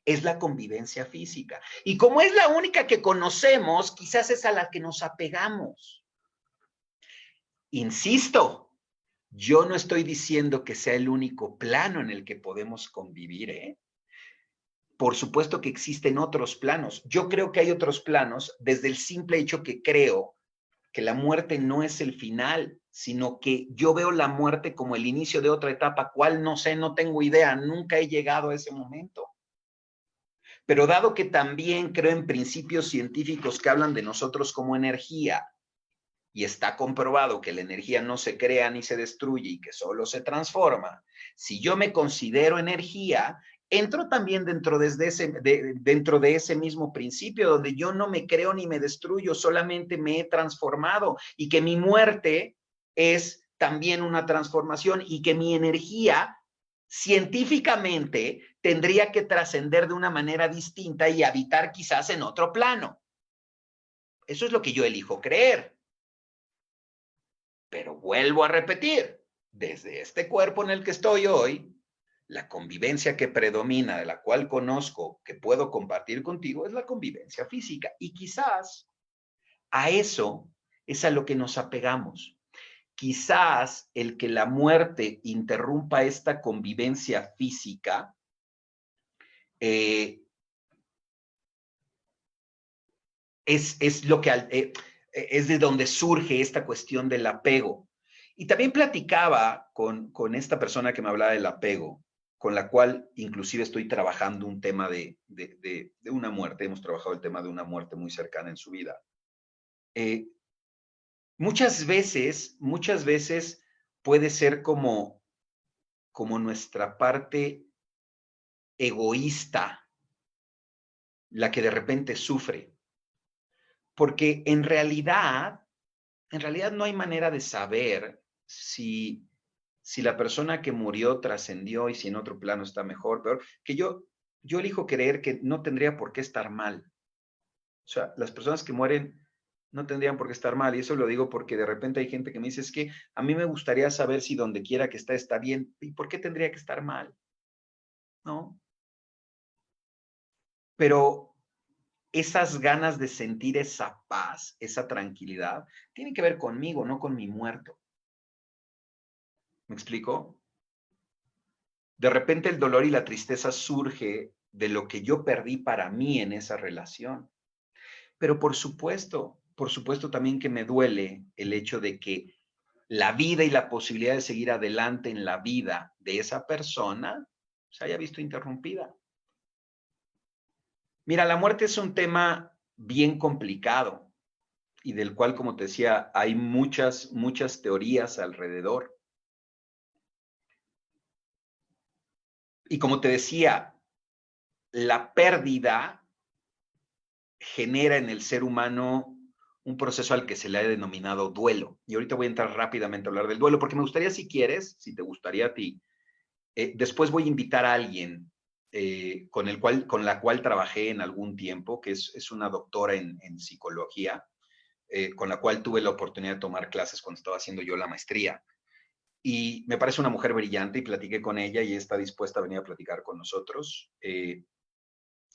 [SPEAKER 1] es la convivencia física. Y como es la única que conocemos, quizás es a la que nos apegamos. Insisto, yo no estoy diciendo que sea el único plano en el que podemos convivir, ¿eh? Por supuesto que existen otros planos. Yo creo que hay otros planos desde el simple hecho que creo que la muerte no es el final, sino que yo veo la muerte como el inicio de otra etapa, cuál no sé, no tengo idea, nunca he llegado a ese momento. Pero dado que también creo en principios científicos que hablan de nosotros como energía, y está comprobado que la energía no se crea ni se destruye y que solo se transforma, si yo me considero energía, entro también dentro de ese mismo principio, donde yo no me creo ni me destruyo, solamente me he transformado y que mi muerte es también una transformación y que mi energía científicamente tendría que trascender de una manera distinta y habitar quizás en otro plano. Eso es lo que yo elijo creer. Pero vuelvo a repetir, desde este cuerpo en el que estoy hoy, la convivencia que predomina, de la cual conozco, que puedo compartir contigo, es la convivencia física. Y quizás a eso es a lo que nos apegamos. Quizás el que la muerte interrumpa esta convivencia física es lo que es de donde surge esta cuestión del apego. Y también platicaba con esta persona que me hablaba del apego, con la cual inclusive estoy trabajando un tema de una muerte, hemos trabajado el tema de una muerte muy cercana en su vida. Muchas veces puede ser como nuestra parte egoísta la que de repente sufre, porque en realidad no hay manera de saber si la persona que murió trascendió y si en otro plano está mejor, peor, que yo elijo creer que no tendría por qué estar mal. O sea, las personas que mueren no tendrían por qué estar mal. Y eso lo digo porque de repente hay gente que me dice, es que a mí me gustaría saber si donde quiera que está bien. ¿Y por qué tendría que estar mal? ¿No? Pero esas ganas de sentir esa paz, esa tranquilidad, tienen que ver conmigo, no con mi muerto. ¿Me explico? De repente el dolor y la tristeza surge de lo que yo perdí para mí en esa relación. Pero por supuesto también que me duele el hecho de que la vida y la posibilidad de seguir adelante en la vida de esa persona se haya visto interrumpida. Mira, la muerte es un tema bien complicado y del cual, como te decía, hay muchas teorías alrededor. Y como te decía, la pérdida genera en el ser humano un proceso al que se le ha denominado duelo. Y ahorita voy a entrar rápidamente a hablar del duelo, porque me gustaría, si quieres, si te gustaría a ti, después voy a invitar a alguien con la cual trabajé en algún tiempo, que es una doctora en psicología, con la cual tuve la oportunidad de tomar clases cuando estaba haciendo yo la maestría. Y me parece una mujer brillante y platiqué con ella y está dispuesta a venir a platicar con nosotros.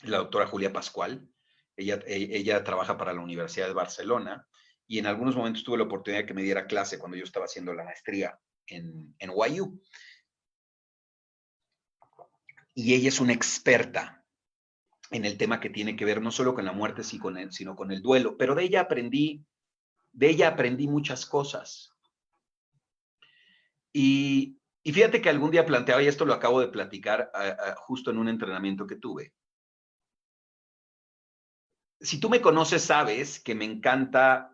[SPEAKER 1] La doctora Julia Pascual. Ella trabaja para la Universidad de Barcelona y en algunos momentos tuve la oportunidad de que me diera clase cuando yo estaba haciendo la maestría en NYU. Y ella es una experta en el tema que tiene que ver no solo con la muerte, sino con el duelo. Pero de ella aprendí muchas cosas. Y fíjate que algún día planteaba, y esto lo acabo de platicar justo en un entrenamiento que tuve. Si tú me conoces, sabes que me encanta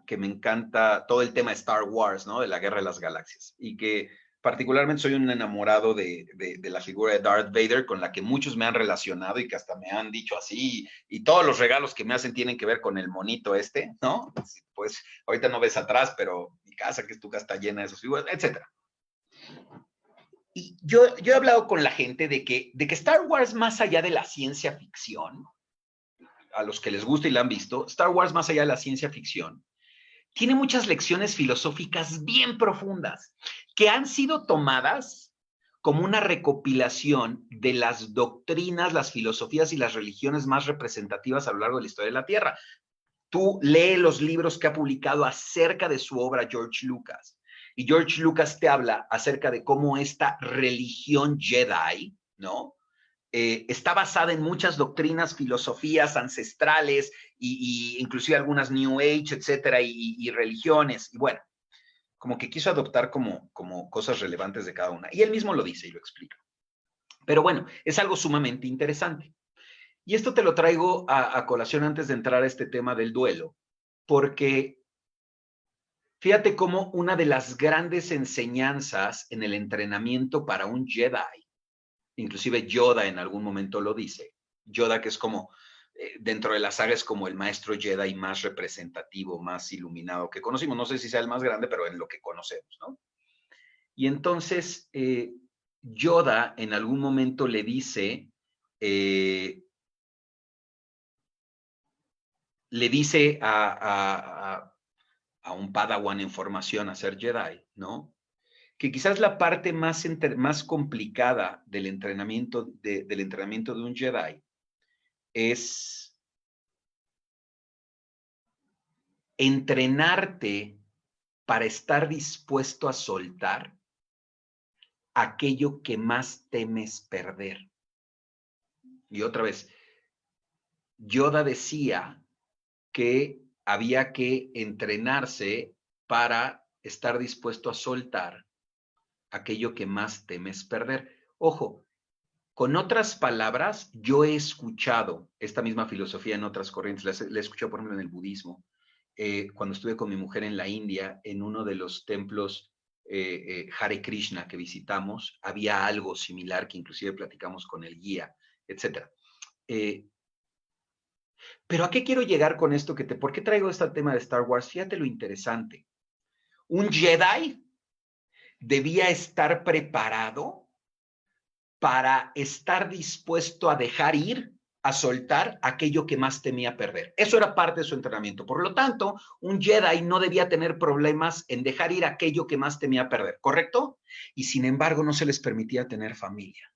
[SPEAKER 1] todo el tema de Star Wars, ¿no? De la Guerra de las Galaxias. Y que particularmente soy un enamorado de la figura de Darth Vader, con la que muchos me han relacionado y que hasta me han dicho así. Y todos los regalos que me hacen tienen que ver con el monito este, ¿no? Pues ahorita no ves atrás, pero mi casa, que es tu casa, está llena de esas figuras, etc. Y yo he hablado con la gente de que Star Wars, más allá de la ciencia ficción, a los que les gusta y la han visto, Star Wars, más allá de la ciencia ficción, tiene muchas lecciones filosóficas bien profundas que han sido tomadas como una recopilación de las doctrinas, las filosofías y las religiones más representativas a lo largo de la historia de la Tierra. Tú lee los libros que ha publicado acerca de su obra George Lucas, y George Lucas te habla acerca de cómo esta religión Jedi, ¿no? Está basada en muchas doctrinas, filosofías ancestrales y inclusive algunas New Age, etcétera, y religiones. Y bueno, como que quiso adoptar como cosas relevantes de cada una. Y él mismo lo dice y lo explica. Pero bueno, es algo sumamente interesante. Y esto te lo traigo a colación antes de entrar a este tema del duelo, porque fíjate cómo una de las grandes enseñanzas en el entrenamiento para un Jedi, inclusive Yoda en algún momento lo dice, Yoda, que es como, dentro de la saga es como el maestro Jedi más representativo, más iluminado que conocimos, no sé si sea el más grande, pero en lo que conocemos, ¿no? Y entonces Yoda en algún momento le dice, a un Padawan en formación a ser Jedi, ¿no? Que quizás la parte más complicada del entrenamiento de un Jedi es entrenarte para estar dispuesto a soltar aquello que más temes perder. Y otra vez, Yoda decía que había que entrenarse para estar dispuesto a soltar aquello que más temes perder. Ojo, con otras palabras, yo he escuchado esta misma filosofía en otras corrientes, la he escuchado, por ejemplo, en el budismo. Cuando estuve con mi mujer en la India, en uno de los templos Hare Krishna que visitamos, había algo similar que inclusive platicamos con el guía, etc. Pero ¿a qué quiero llegar con esto? ¿Por qué traigo este tema de Star Wars? Fíjate lo interesante. Un Jedi debía estar preparado para estar dispuesto a dejar ir, a soltar aquello que más temía perder. Eso era parte de su entrenamiento. Por lo tanto, un Jedi no debía tener problemas en dejar ir aquello que más temía perder, ¿correcto? Y sin embargo, no se les permitía tener familia.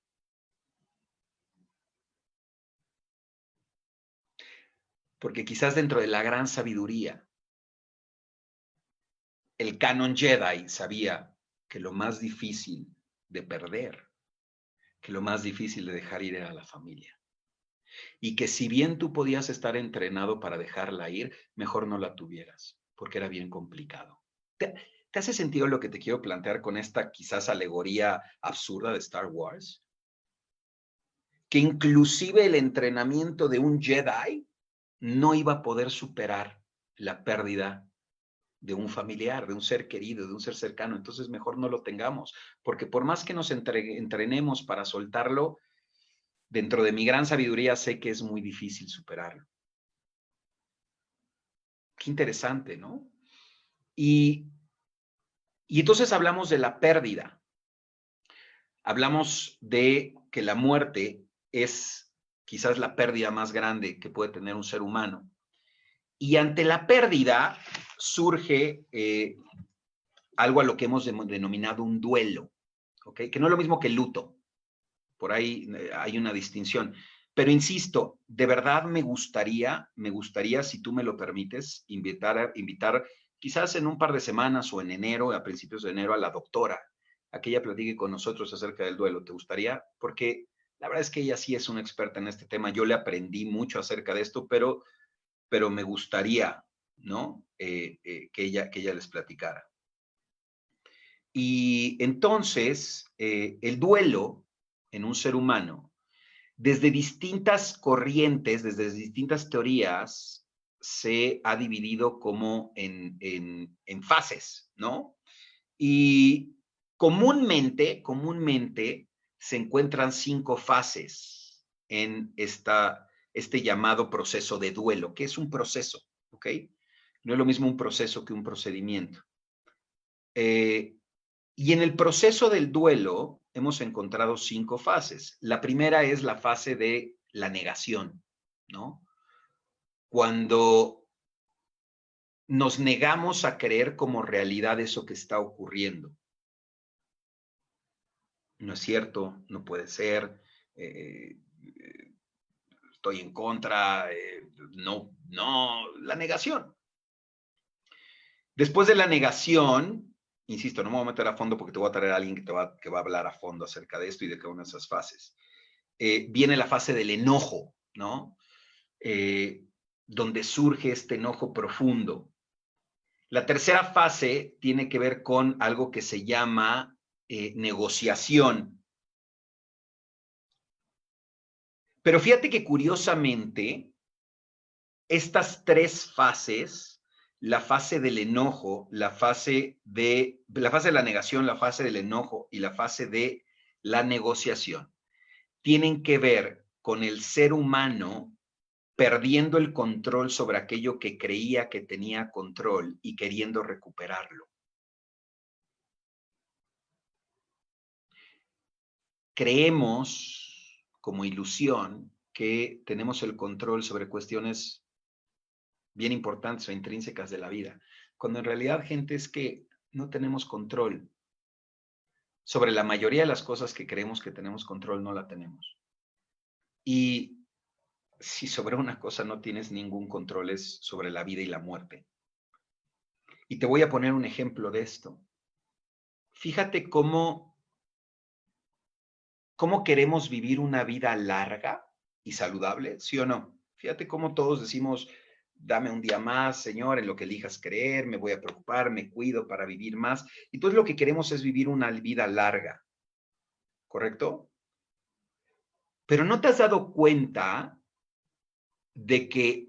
[SPEAKER 1] Porque quizás dentro de la gran sabiduría, el canon Jedi sabía que lo más difícil de perder, que lo más difícil de dejar ir era la familia. Y que si bien tú podías estar entrenado para dejarla ir, mejor no la tuvieras, porque era bien complicado. ¿Te hace sentido lo que te quiero plantear con esta quizás alegoría absurda de Star Wars? Que inclusive el entrenamiento de un Jedi no iba a poder superar la pérdida de un familiar, de un ser querido, de un ser cercano. Entonces mejor no lo tengamos, porque por más que nos entrenemos para soltarlo, dentro de mi gran sabiduría sé que es muy difícil superarlo. Qué interesante, ¿no? Y entonces hablamos de la pérdida. Hablamos de que la muerte es quizás la pérdida más grande que puede tener un ser humano. Y ante la pérdida surge algo a lo que hemos denominado un duelo, ¿ok? Que no es lo mismo que el luto. Por ahí hay una distinción. Pero insisto, de verdad me gustaría, si tú me lo permites, invitar quizás en un par de semanas o en enero, a principios de enero, a la doctora, a que ella platique con nosotros acerca del duelo. ¿Te gustaría? Porque la verdad es que ella sí es una experta en este tema. Yo le aprendí mucho acerca de esto, pero me gustaría, ¿no? Que ella les platicara. Y entonces, el duelo en un ser humano, desde distintas corrientes, desde distintas teorías, se ha dividido como en fases, ¿no? Y comúnmente se encuentran 5 fases en este llamado proceso de duelo, que es un proceso, ¿ok? No es lo mismo un proceso que un procedimiento. Y en el proceso del duelo hemos encontrado 5 fases. La primera es la fase de la negación, ¿no? Cuando nos negamos a creer como realidad eso que está ocurriendo. No es cierto, no puede ser, estoy en contra, no, la negación. Después de la negación, insisto, no me voy a meter a fondo porque te voy a traer a alguien que va a hablar a fondo acerca de esto y de cada una de esas fases. Viene la fase del enojo, ¿no? Donde surge este enojo profundo. La tercera fase tiene que ver con algo que se llama negociación. Pero fíjate que curiosamente, estas 3 fases, la fase del enojo, la fase de la negación, la fase del enojo y la fase de la negociación, tienen que ver con el ser humano perdiendo el control sobre aquello que creía que tenía control y queriendo recuperarlo. Creemos como ilusión que tenemos el control sobre cuestiones bien importantes o intrínsecas de la vida, cuando en realidad, gente, es que no tenemos control sobre la mayoría de las cosas que creemos que tenemos control, no la tenemos. Y si sobre una cosa no tienes ningún control es sobre la vida y la muerte. Y te voy a poner un ejemplo de esto. Fíjate cómo queremos vivir una vida larga y saludable, ¿sí o no? Fíjate cómo todos decimos, dame un día más, Señor, en lo que elijas creer, me voy a preocupar, me cuido para vivir más. Y entonces lo que queremos es vivir una vida larga, ¿correcto? Pero ¿no te has dado cuenta de que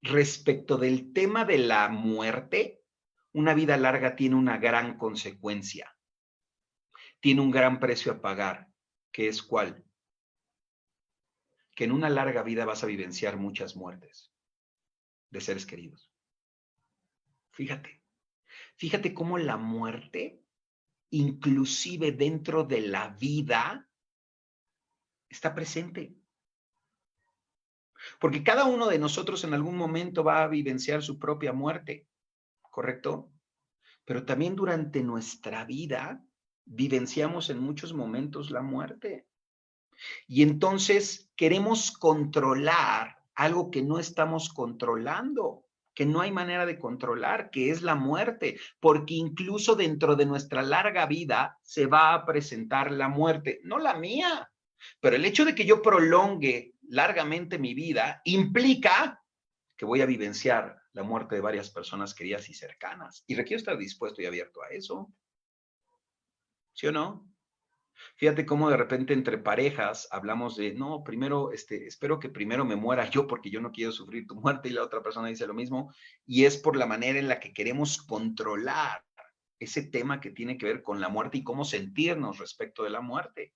[SPEAKER 1] respecto del tema de la muerte, una vida larga tiene una gran consecuencia, tiene un gran precio a pagar, que es ¿cuál? Que en una larga vida vas a vivenciar muchas muertes de seres queridos. Fíjate cómo la muerte, inclusive dentro de la vida, está presente. Porque cada uno de nosotros en algún momento va a vivenciar su propia muerte, ¿correcto? Pero también durante nuestra vida vivenciamos en muchos momentos la muerte. Y entonces queremos controlar algo que no estamos controlando, que no hay manera de controlar, que es la muerte, porque incluso dentro de nuestra larga vida se va a presentar la muerte, no la mía, pero el hecho de que yo prolongue largamente mi vida implica que voy a vivenciar la muerte de varias personas queridas y cercanas, y requiero estar dispuesto y abierto a eso, ¿sí o no? Fíjate cómo de repente entre parejas hablamos de, no, primero, espero que primero me muera yo porque yo no quiero sufrir tu muerte, y la otra persona dice lo mismo, y es por la manera en la que queremos controlar ese tema que tiene que ver con la muerte y cómo sentirnos respecto de la muerte.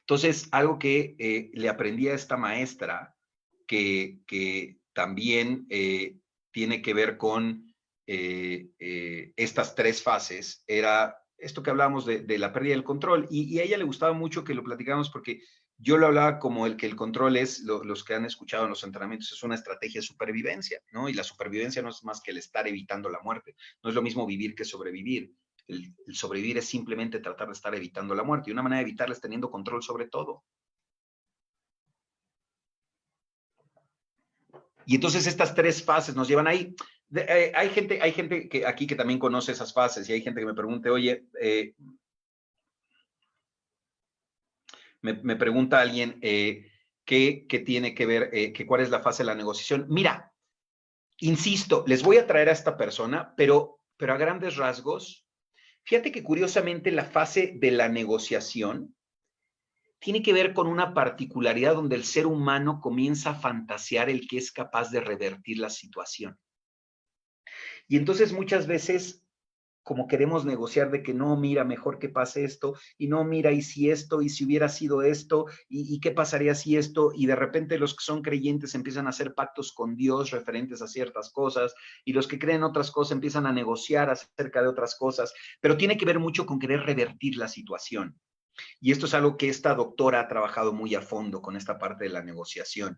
[SPEAKER 1] Entonces, algo que le aprendí a esta maestra, que también tiene que ver con estas tres fases, era esto que hablábamos de la pérdida del control. Y a ella le gustaba mucho que lo platicáramos porque yo lo hablaba como el que el control es, los que han escuchado en los entrenamientos, es una estrategia de supervivencia, ¿no? Y la supervivencia no es más que el estar evitando la muerte. No es lo mismo vivir que sobrevivir. El sobrevivir es simplemente tratar de estar evitando la muerte. Y una manera de evitarla es teniendo control sobre todo. Y entonces estas tres fases nos llevan ahí. Hay gente que aquí que también conoce esas fases, y hay gente que me pregunte, oye, me pregunta alguien qué tiene que ver, que cuál es la fase de la negociación. Mira, insisto, les voy a traer a esta persona, pero a grandes rasgos, fíjate que curiosamente la fase de la negociación tiene que ver con una particularidad donde el ser humano comienza a fantasear el que es capaz de revertir la situación. Y entonces muchas veces, como queremos negociar de que no, mira, mejor que pase esto, y no, mira, y si esto, y si hubiera sido esto, y qué pasaría si esto, y de repente los que son creyentes empiezan a hacer pactos con Dios referentes a ciertas cosas, y los que creen otras cosas empiezan a negociar acerca de otras cosas, pero tiene que ver mucho con querer revertir la situación. Y esto es algo que esta doctora ha trabajado muy a fondo con esta parte de la negociación.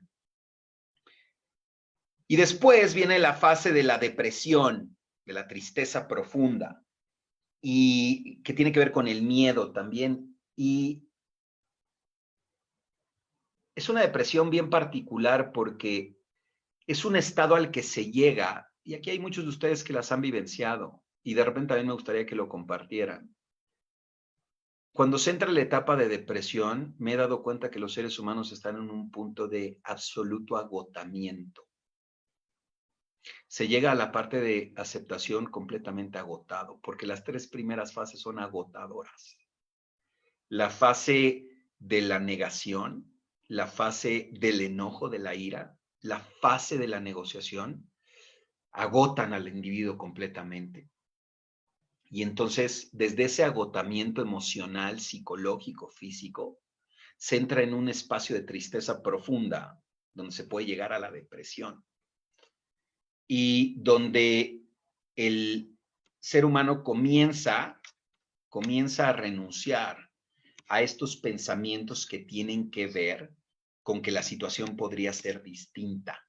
[SPEAKER 1] Y después viene la fase de la depresión, de la tristeza profunda, y que tiene que ver con el miedo también. Y es una depresión bien particular porque es un estado al que se llega, y aquí hay muchos de ustedes que las han vivenciado, y de repente también me gustaría que lo compartieran. Cuando se entra en la etapa de depresión, me he dado cuenta que los seres humanos están en un punto de absoluto agotamiento. Se llega a la parte de aceptación completamente agotado, porque las tres primeras fases son agotadoras. La fase de la negación, la fase del enojo, de la ira, la fase de la negociación, agotan al individuo completamente. Y entonces, desde ese agotamiento emocional, psicológico, físico, se entra en un espacio de tristeza profunda, donde se puede llegar a la depresión. Y donde el ser humano comienza a renunciar a estos pensamientos que tienen que ver con que la situación podría ser distinta,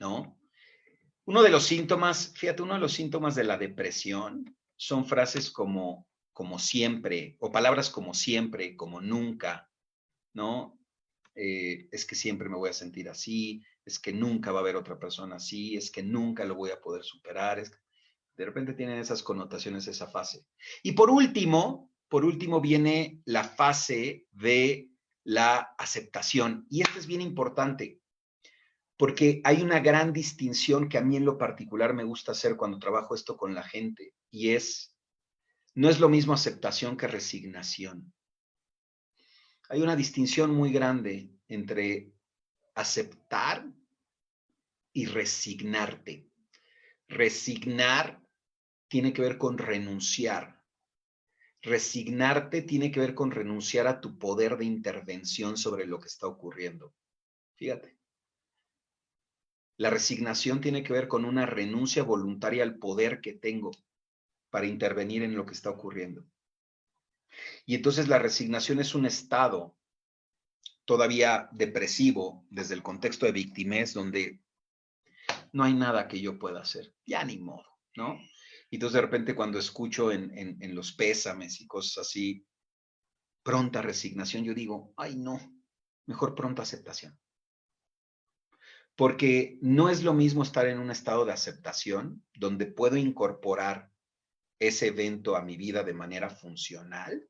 [SPEAKER 1] ¿no? Uno de los síntomas, fíjate, uno de los síntomas de la depresión son frases como siempre, o palabras como siempre, como nunca, ¿no? Es que siempre me voy a sentir así, es que nunca va a haber otra persona así, es que nunca lo voy a poder superar. De repente tienen esas connotaciones, esa fase. Y por último viene la fase de la aceptación. Y esto es bien importante, porque hay una gran distinción que a mí en lo particular me gusta hacer cuando trabajo esto con la gente, y no es lo mismo aceptación que resignación. Hay una distinción muy grande entre aceptar y resignarte. Resignar tiene que ver con renunciar. Resignarte tiene que ver con renunciar a tu poder de intervención sobre lo que está ocurriendo. Fíjate. La resignación tiene que ver con una renuncia voluntaria al poder que tengo para intervenir en lo que está ocurriendo. Y entonces la resignación es un estado todavía depresivo desde el contexto de victimez, donde no hay nada que yo pueda hacer, ya ni modo, ¿no? Y entonces de repente cuando escucho en los pésames y cosas así, pronta resignación, yo digo, ay no, mejor pronta aceptación. Porque no es lo mismo estar en un estado de aceptación, donde puedo incorporar ese evento a mi vida de manera funcional,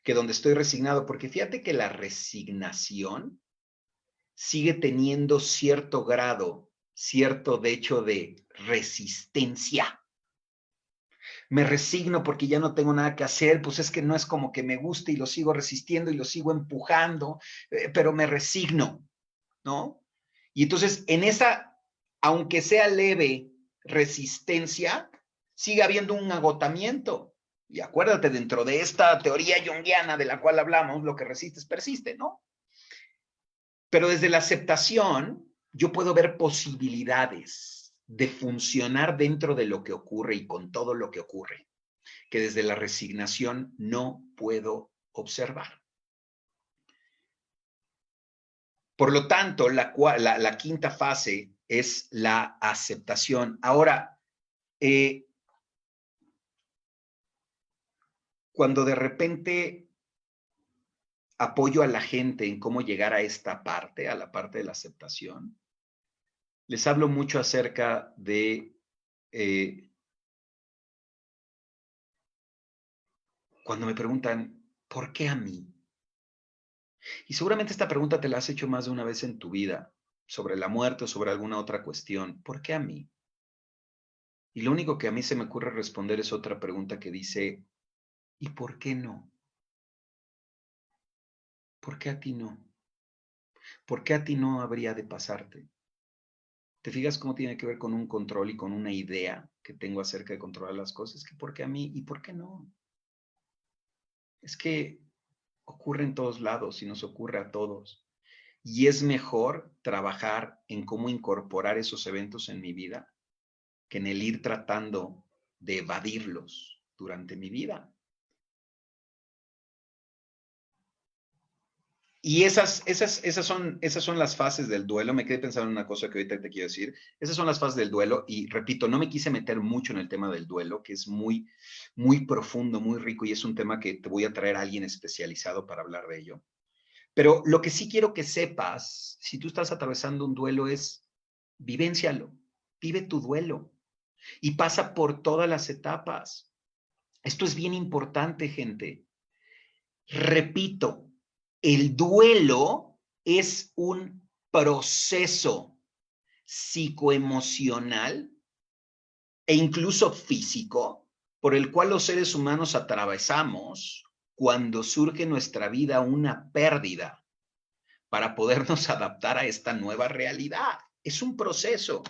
[SPEAKER 1] que donde estoy resignado. Porque fíjate que la resignación sigue teniendo cierto grado, cierto de hecho de resistencia. Me resigno porque ya no tengo nada que hacer, pues es que no es como que me guste y lo sigo resistiendo y lo sigo empujando, pero me resigno, ¿no? Y entonces en esa, aunque sea leve resistencia, sigue habiendo un agotamiento. Y acuérdate, dentro de esta teoría junguiana de la cual hablamos, lo que resistes persiste, ¿no? Pero desde la aceptación, yo puedo ver posibilidades de funcionar dentro de lo que ocurre y con todo lo que ocurre, que desde la resignación no puedo observar. Por lo tanto, la quinta fase es la aceptación. Ahora, cuando de repente apoyo a la gente en cómo llegar a esta parte, a la parte de la aceptación, les hablo mucho acerca de cuando me preguntan, ¿por qué a mí? Y seguramente esta pregunta te la has hecho más de una vez en tu vida, sobre la muerte o sobre alguna otra cuestión. ¿Por qué a mí? Y lo único que a mí se me ocurre responder es otra pregunta que dice, ¿y por qué no? ¿Por qué a ti no? ¿Por qué a ti no habría de pasarte? ¿Te fijas cómo tiene que ver con un control y con una idea que tengo acerca de controlar las cosas? Que ¿por qué a mí y por qué no? Es que ocurre en todos lados y nos ocurre a todos. Y es mejor trabajar en cómo incorporar esos eventos en mi vida que en el ir tratando de evadirlos durante mi vida. Y esas son las fases del duelo. Me quedé pensando en una cosa que ahorita te quiero decir. Esas son las fases del duelo y repito, no me quise meter mucho en el tema del duelo, que es muy, muy profundo, muy rico y es un tema que te voy a traer a alguien especializado para hablar de ello. Pero lo que sí quiero que sepas, si tú estás atravesando un duelo, es vivéncialo, vive tu duelo y pasa por todas las etapas. Esto es bien importante, gente. Repito, el duelo es un proceso psicoemocional e incluso físico por el cual los seres humanos atravesamos cuando surge en nuestra vida una pérdida para podernos adaptar a esta nueva realidad. Es un proceso.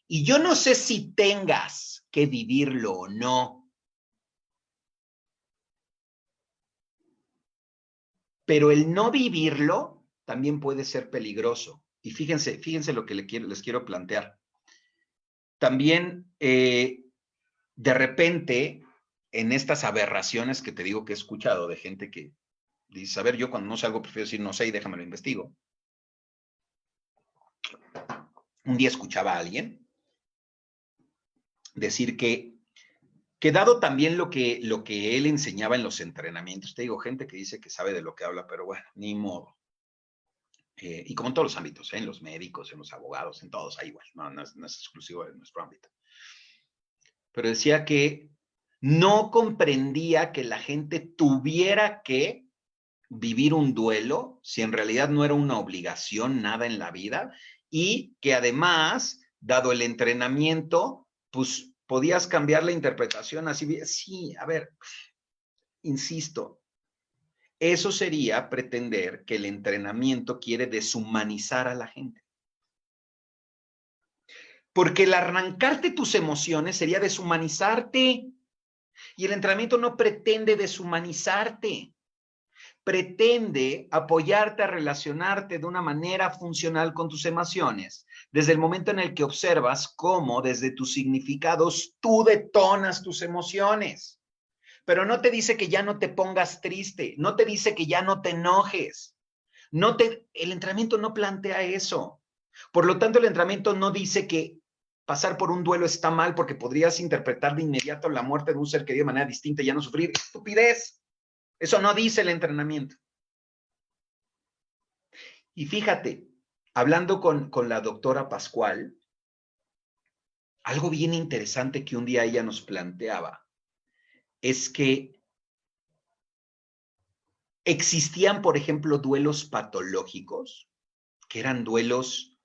[SPEAKER 1] Y yo no sé si tengas que vivirlo o no, pero el no vivirlo también puede ser peligroso. Y fíjense lo que les quiero plantear. También, de repente, en estas aberraciones que te digo que he escuchado de gente que dice, a ver, yo cuando no sé algo prefiero decir no sé y déjame lo investigo. Un día escuchaba a alguien decir que dado también lo que él enseñaba en los entrenamientos, te digo, gente que dice que sabe de lo que habla, pero bueno, ni modo. Y como en todos los ámbitos, en los médicos, en los abogados, en todos, ahí igual, no es exclusivo de nuestro ámbito. Pero decía que no comprendía que la gente tuviera que vivir un duelo si en realidad no era una obligación nada en la vida y que además, dado el entrenamiento, pues podías cambiar la interpretación así. Sí, a ver, insisto, eso sería pretender que el entrenamiento quiere deshumanizar a la gente. Porque el arrancarte tus emociones sería deshumanizarte. Y el entrenamiento no pretende deshumanizarte. Pretende apoyarte a relacionarte de una manera funcional con tus emociones, desde el momento en el que observas cómo desde tus significados tú detonas tus emociones. Pero no te dice que ya no te pongas triste, no te dice que ya no te enojes. El entrenamiento no plantea eso. Por lo tanto, el entrenamiento no dice que pasar por un duelo está mal porque podrías interpretar de inmediato la muerte de un ser querido de manera distinta y ya no sufrir. ¡Estupidez! Eso no dice el entrenamiento. Y fíjate, Hablando con la doctora Pascual, algo bien interesante que un día ella nos planteaba es que existían, por ejemplo, duelos patológicos, que eran duelos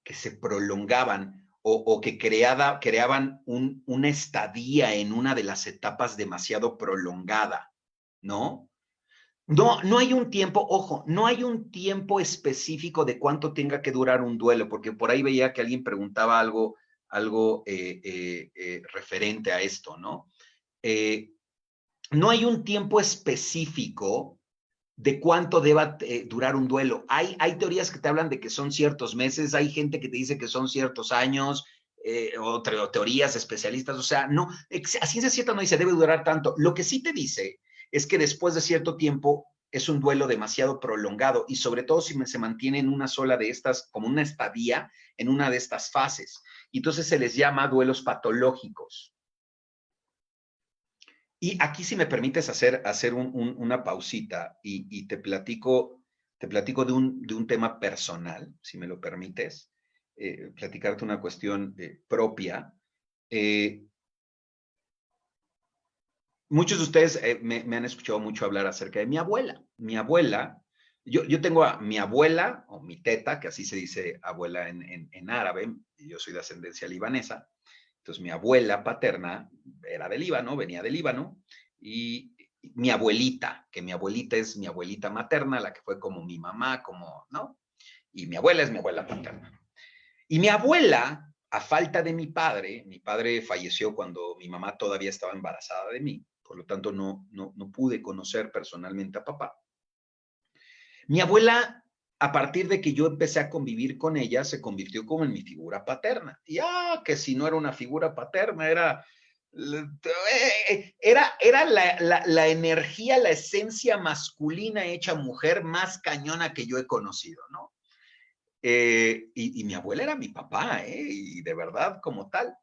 [SPEAKER 1] que se prolongaban o que creaban una estadía en una de las etapas demasiado prolongada, ¿no? No, no hay un tiempo, ojo, no hay un tiempo específico de cuánto tenga que durar un duelo, porque por ahí veía que alguien preguntaba algo referente a esto, ¿no? Eh, no hay un tiempo específico de cuánto deba durar un duelo. Hay teorías que te hablan de que son ciertos meses, hay gente que te dice que son ciertos años, o teorías especialistas, o sea, no, a ciencia cierta no dice debe durar tanto. Lo que sí te dice es que después de cierto tiempo es un duelo demasiado prolongado y sobre todo si se mantiene en una sola de estas, como una estadía en una de estas fases. Y entonces se les llama duelos patológicos. Y aquí, si me permites hacer una pausita y te platico de un tema personal, si me lo permites, platicarte una cuestión propia. Eh, Muchos de ustedes me han escuchado mucho hablar acerca de mi abuela. Mi abuela, yo tengo a mi abuela, o mi teta, que así se dice abuela en árabe, y yo soy de ascendencia libanesa. Entonces, mi abuela paterna era de Líbano, venía de Líbano, y mi abuelita, que mi abuelita es mi abuelita materna, la que fue como mi mamá, como, ¿no? Y mi abuela es mi abuela paterna. Y mi abuela, a falta de mi padre falleció cuando mi mamá todavía estaba embarazada de mí, por lo tanto no pude conocer personalmente a papá. Mi abuela, a partir de que yo empecé a convivir con ella, se convirtió como en mi figura paterna. Y que si no era una figura paterna, era la energía, la esencia masculina hecha mujer más cañona que yo he conocido, ¿no? Y mi abuela era mi papá, y de verdad como tal.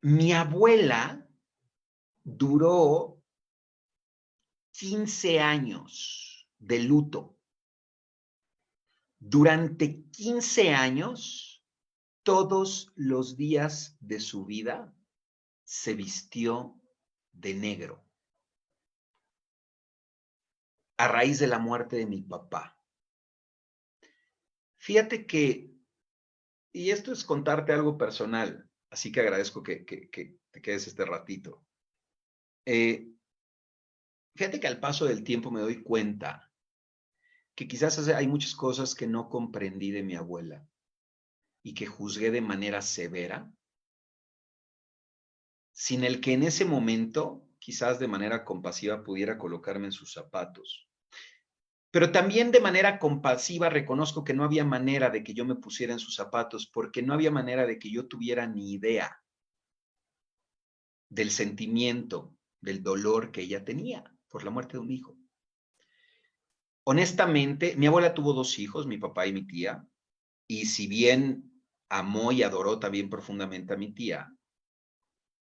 [SPEAKER 1] Mi abuela duró 15 años de luto. Durante 15 años, todos los días de su vida, se vistió de negro a raíz de la muerte de mi papá. Fíjate que, y esto es contarte algo personal, así que agradezco que te quedes este ratito. Eh, Fíjate que al paso del tiempo me doy cuenta que quizás hay muchas cosas que no comprendí de mi abuela y que juzgué de manera severa, sin el que en ese momento, quizás de manera compasiva, pudiera colocarme en sus zapatos. Pero también de manera compasiva reconozco que no había manera de que yo me pusiera en sus zapatos, porque no había manera de que yo tuviera ni idea del sentimiento, del dolor que ella tenía por la muerte de un hijo. Honestamente, mi abuela tuvo dos hijos, mi papá y mi tía, y si bien amó y adoró también profundamente a mi tía,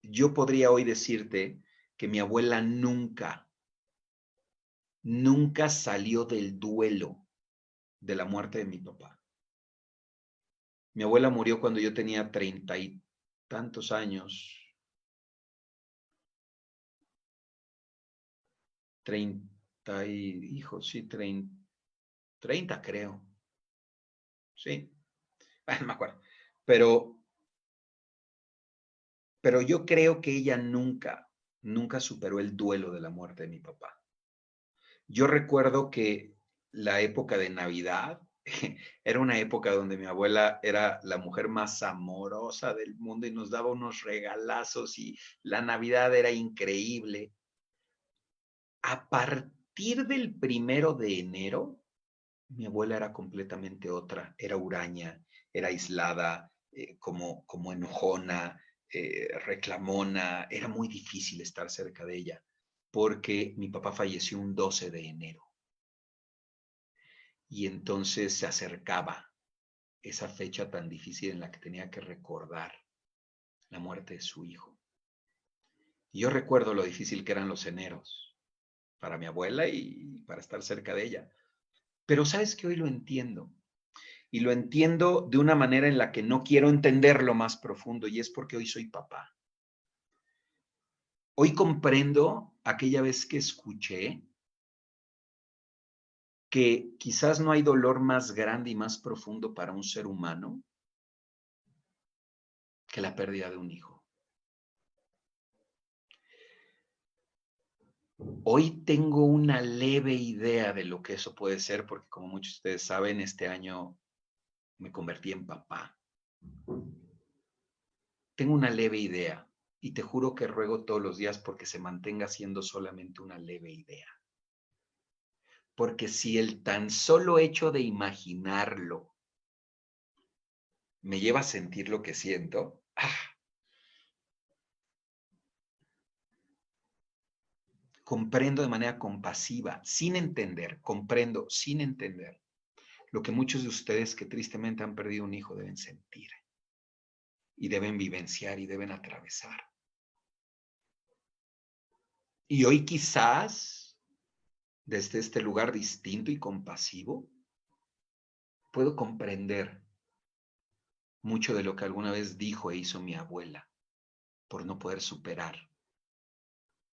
[SPEAKER 1] yo podría hoy decirte que mi abuela nunca salió del duelo de la muerte de mi papá. Mi abuela murió cuando yo tenía 30 y tantos años, 30 y, hijo, sí, 30 creo, sí, no me acuerdo, pero, pero yo creo que ella nunca superó el duelo de la muerte de mi papá. Yo recuerdo que la época de Navidad era una época donde mi abuela era la mujer más amorosa del mundo y nos daba unos regalazos y la Navidad era increíble. A partir del 1 de enero, mi abuela era completamente otra, era huraña, era aislada, como enojona, reclamona, era muy difícil estar cerca de ella, porque mi papá falleció un 12 de enero y entonces se acercaba esa fecha tan difícil en la que tenía que recordar la muerte de su hijo. Y yo recuerdo lo difícil que eran los eneros para mi abuela y para estar cerca de ella. Pero sabes que hoy lo entiendo. Y lo entiendo de una manera en la que no quiero entenderlo más profundo, y es porque hoy soy papá. Hoy comprendo aquella vez que escuché que quizás no hay dolor más grande y más profundo para un ser humano que la pérdida de un hijo. Hoy tengo una leve idea de lo que eso puede ser, porque como muchos de ustedes saben, este año me convertí en papá. Tengo una leve idea y te juro que ruego todos los días porque se mantenga siendo solamente una leve idea. Porque si el tan solo hecho de imaginarlo me lleva a sentir lo que siento, comprendo de manera compasiva, sin entender, comprendo sin entender lo que muchos de ustedes que tristemente han perdido un hijo deben sentir y deben vivenciar y deben atravesar. Y hoy quizás, desde este lugar distinto y compasivo, puedo comprender mucho de lo que alguna vez dijo e hizo mi abuela por no poder superar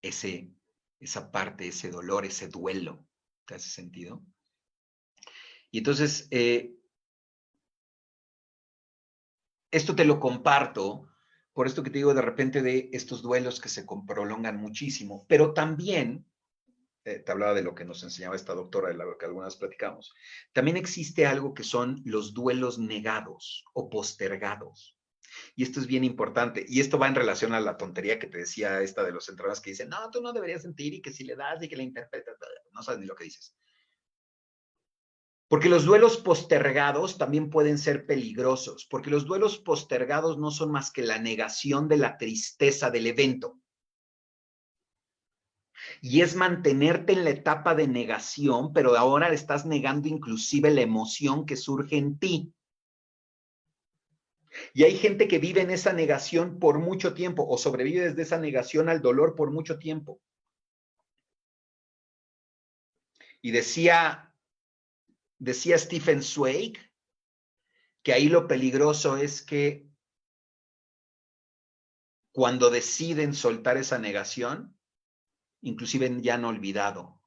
[SPEAKER 1] esa parte, ese dolor, ese duelo. ¿Te hace sentido? Y entonces, esto te lo comparto, por esto que te digo de repente de estos duelos que se prolongan muchísimo, pero también, te hablaba de lo que nos enseñaba esta doctora, de lo que algunas platicamos, también existe algo que son los duelos negados o postergados. Y esto es bien importante. Y esto va en relación a la tontería que te decía esta de los entrenadores que dicen, no, tú no deberías sentir y que si le das y que le interpretas, no sabes ni lo que dices. Porque los duelos postergados también pueden ser peligrosos, porque los duelos postergados no son más que la negación de la tristeza del evento. Y es mantenerte en la etapa de negación, pero ahora estás negando inclusive la emoción que surge en ti. Y hay gente que vive en esa negación por mucho tiempo o sobrevive desde esa negación al dolor por mucho tiempo. Y decía Stephen Zweig que ahí lo peligroso es que cuando deciden soltar esa negación, inclusive ya han olvidado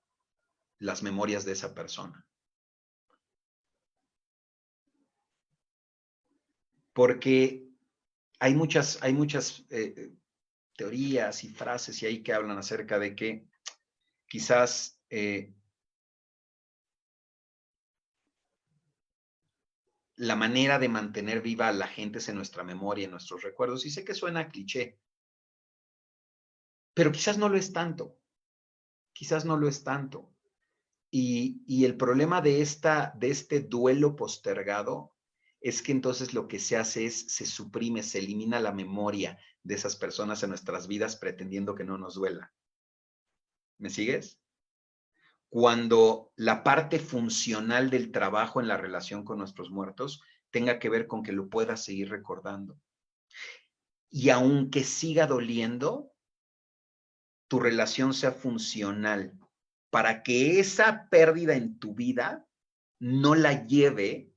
[SPEAKER 1] las memorias de esa persona. Porque hay muchas teorías y frases y ahí que hablan acerca de que quizás la manera de mantener viva a la gente es en nuestra memoria, en nuestros recuerdos. Y sé que suena cliché, pero quizás no lo es tanto. Quizás no lo es tanto. Y el problema de este duelo postergado es que entonces lo que se hace es, se suprime, se elimina la memoria de esas personas en nuestras vidas pretendiendo que no nos duela. ¿Me sigues? Cuando la parte funcional del trabajo en la relación con nuestros muertos tenga que ver con que lo puedas seguir recordando. Y aunque siga doliendo, tu relación sea funcional para que esa pérdida en tu vida no la lleve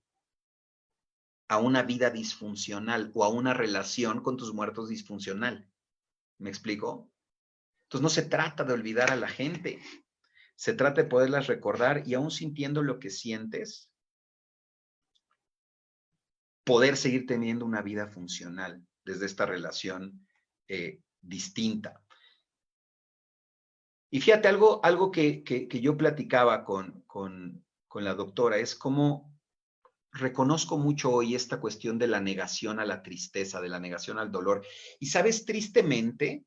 [SPEAKER 1] a una vida disfuncional o a una relación con tus muertos disfuncional. ¿Me explico? Entonces no se trata de olvidar a la gente, se trata de poderlas recordar y aún sintiendo lo que sientes, poder seguir teniendo una vida funcional desde esta relación distinta. Y fíjate, algo que yo platicaba con la doctora es cómo reconozco mucho hoy esta cuestión de la negación a la tristeza, de la negación al dolor. Y sabes, tristemente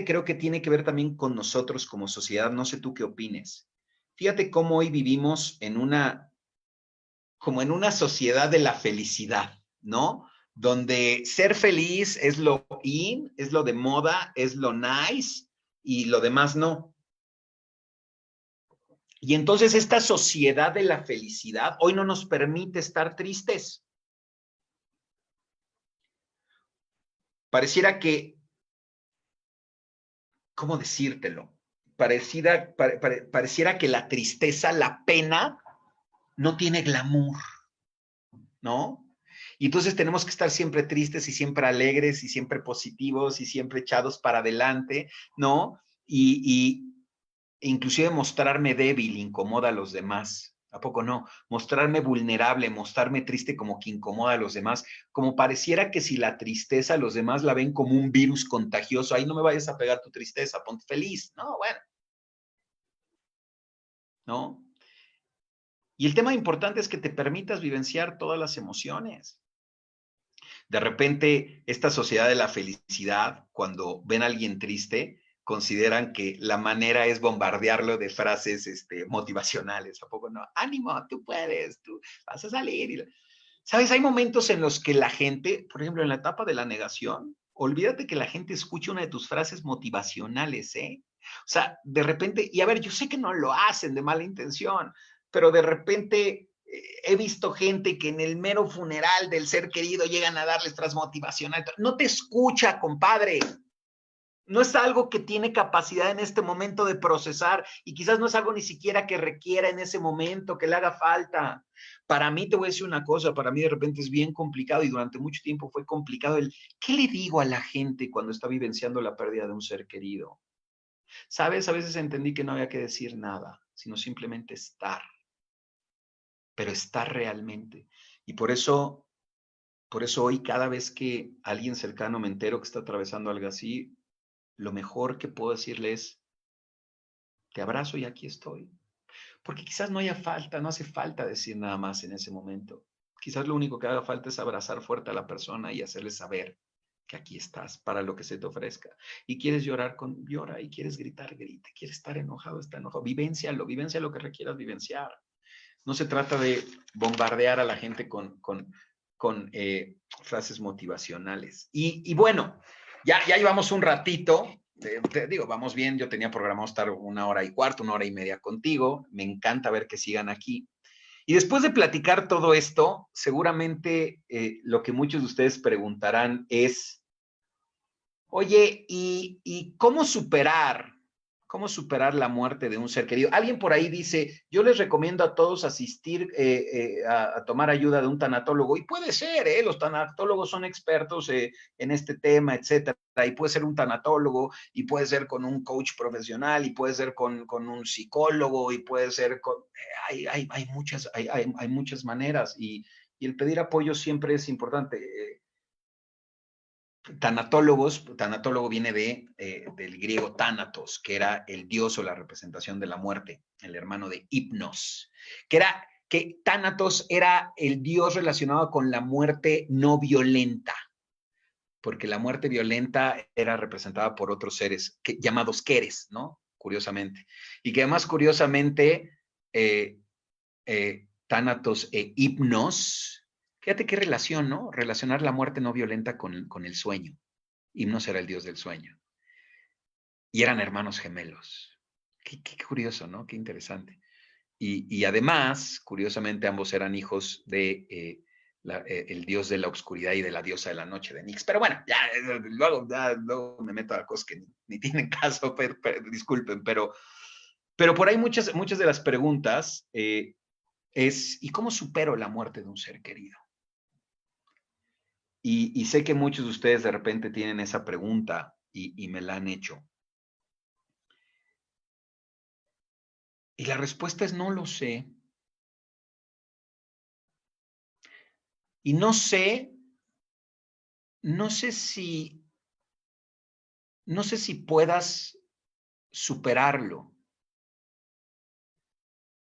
[SPEAKER 1] creo que tiene que ver también con nosotros como sociedad. No sé tú qué opines. Fíjate cómo hoy vivimos como en una sociedad de la felicidad, ¿no? Donde ser feliz es lo in, es lo de moda, es lo nice y lo demás no. Y entonces esta sociedad de la felicidad hoy no nos permite estar tristes. Pareciera que, ¿cómo decírtelo? pareciera que la tristeza, la pena, no tiene glamour, ¿no? Y entonces tenemos que estar siempre tristes y siempre alegres y siempre positivos y siempre echados para adelante, ¿no? Y inclusive mostrarme débil incomoda a los demás. ¿A poco no? Mostrarme vulnerable, mostrarme triste como que incomoda a los demás, como pareciera que si la tristeza los demás la ven como un virus contagioso, ahí no me vayas a pegar tu tristeza, ponte feliz. No, bueno, ¿no? Y el tema importante es que te permitas vivenciar todas las emociones. De repente, esta sociedad de la felicidad, cuando ven a alguien triste, consideran que la manera es bombardearlo de frases motivacionales. ¿A poco no? Ánimo, tú puedes, tú vas a salir. ¿Sabes? Hay momentos en los que la gente, por ejemplo, en la etapa de la negación, olvídate que la gente escuche una de tus frases motivacionales, ¿eh? O sea, de repente, y a ver, yo sé que no lo hacen de mala intención, pero de repente he visto gente que en el mero funeral del ser querido llegan a darles frases motivacionales. No te escucha, compadre. No es algo que tiene capacidad en este momento de procesar y quizás no es algo ni siquiera que requiera en ese momento, que le haga falta. Para mí, te voy a decir una cosa, para mí de repente es bien complicado y durante mucho tiempo fue complicado el, ¿qué le digo a la gente cuando está vivenciando la pérdida de un ser querido? ¿Sabes? A veces entendí que no había que decir nada, sino simplemente estar, pero estar realmente. Y por eso hoy cada vez que alguien cercano me entero que está atravesando algo así, lo mejor que puedo decirle es, te abrazo y aquí estoy. Porque quizás no haya falta, no hace falta decir nada más en ese momento. Quizás lo único que haga falta es abrazar fuerte a la persona y hacerle saber que aquí estás para lo que se te ofrezca. Y quieres llorar, llora. Y quieres gritar, grite. Quieres estar enojado, está enojado. Vivencia lo que requieras vivenciar. No se trata de bombardear a la gente con frases motivacionales. Y bueno, ya llevamos un ratito. Te digo, vamos bien. Yo tenía programado estar 1 hora y cuarto, 1 hora y media contigo. Me encanta ver que sigan aquí. Y después de platicar todo esto, seguramente lo que muchos de ustedes preguntarán es, oye, ¿y cómo superar la muerte de un ser querido? Alguien por ahí dice, yo les recomiendo a todos asistir a tomar ayuda de un tanatólogo. Y puede ser, los tanatólogos son expertos en este tema, etcétera. Y puede ser un tanatólogo, y puede ser con un coach profesional, y puede ser con un psicólogo, y puede ser con... hay muchas maneras. Y el pedir apoyo siempre es importante. Tanatólogo viene del griego Thanatos, que era el dios o la representación de la muerte, el hermano de Hipnos, que Thanatos era el dios relacionado con la muerte no violenta, porque la muerte violenta era representada por otros seres llamados Keres, ¿no? Curiosamente. Y que además, curiosamente, Thanatos e Hipnos, fíjate qué relación, ¿no? Relacionar la muerte no violenta con el sueño. Himnos era el dios del sueño. Y eran hermanos gemelos. Qué curioso, ¿no? Qué interesante. Y además, curiosamente, ambos eran hijos de el dios de la oscuridad y de la diosa de la noche, de Nix. Pero bueno, luego me meto a cosas que ni tienen caso, disculpen, pero por ahí muchas de las preguntas es, ¿y cómo supero la muerte de un ser querido? Y sé que muchos de ustedes de repente tienen esa pregunta y me la han hecho. Y la respuesta es no lo sé. Y no sé si puedas superarlo.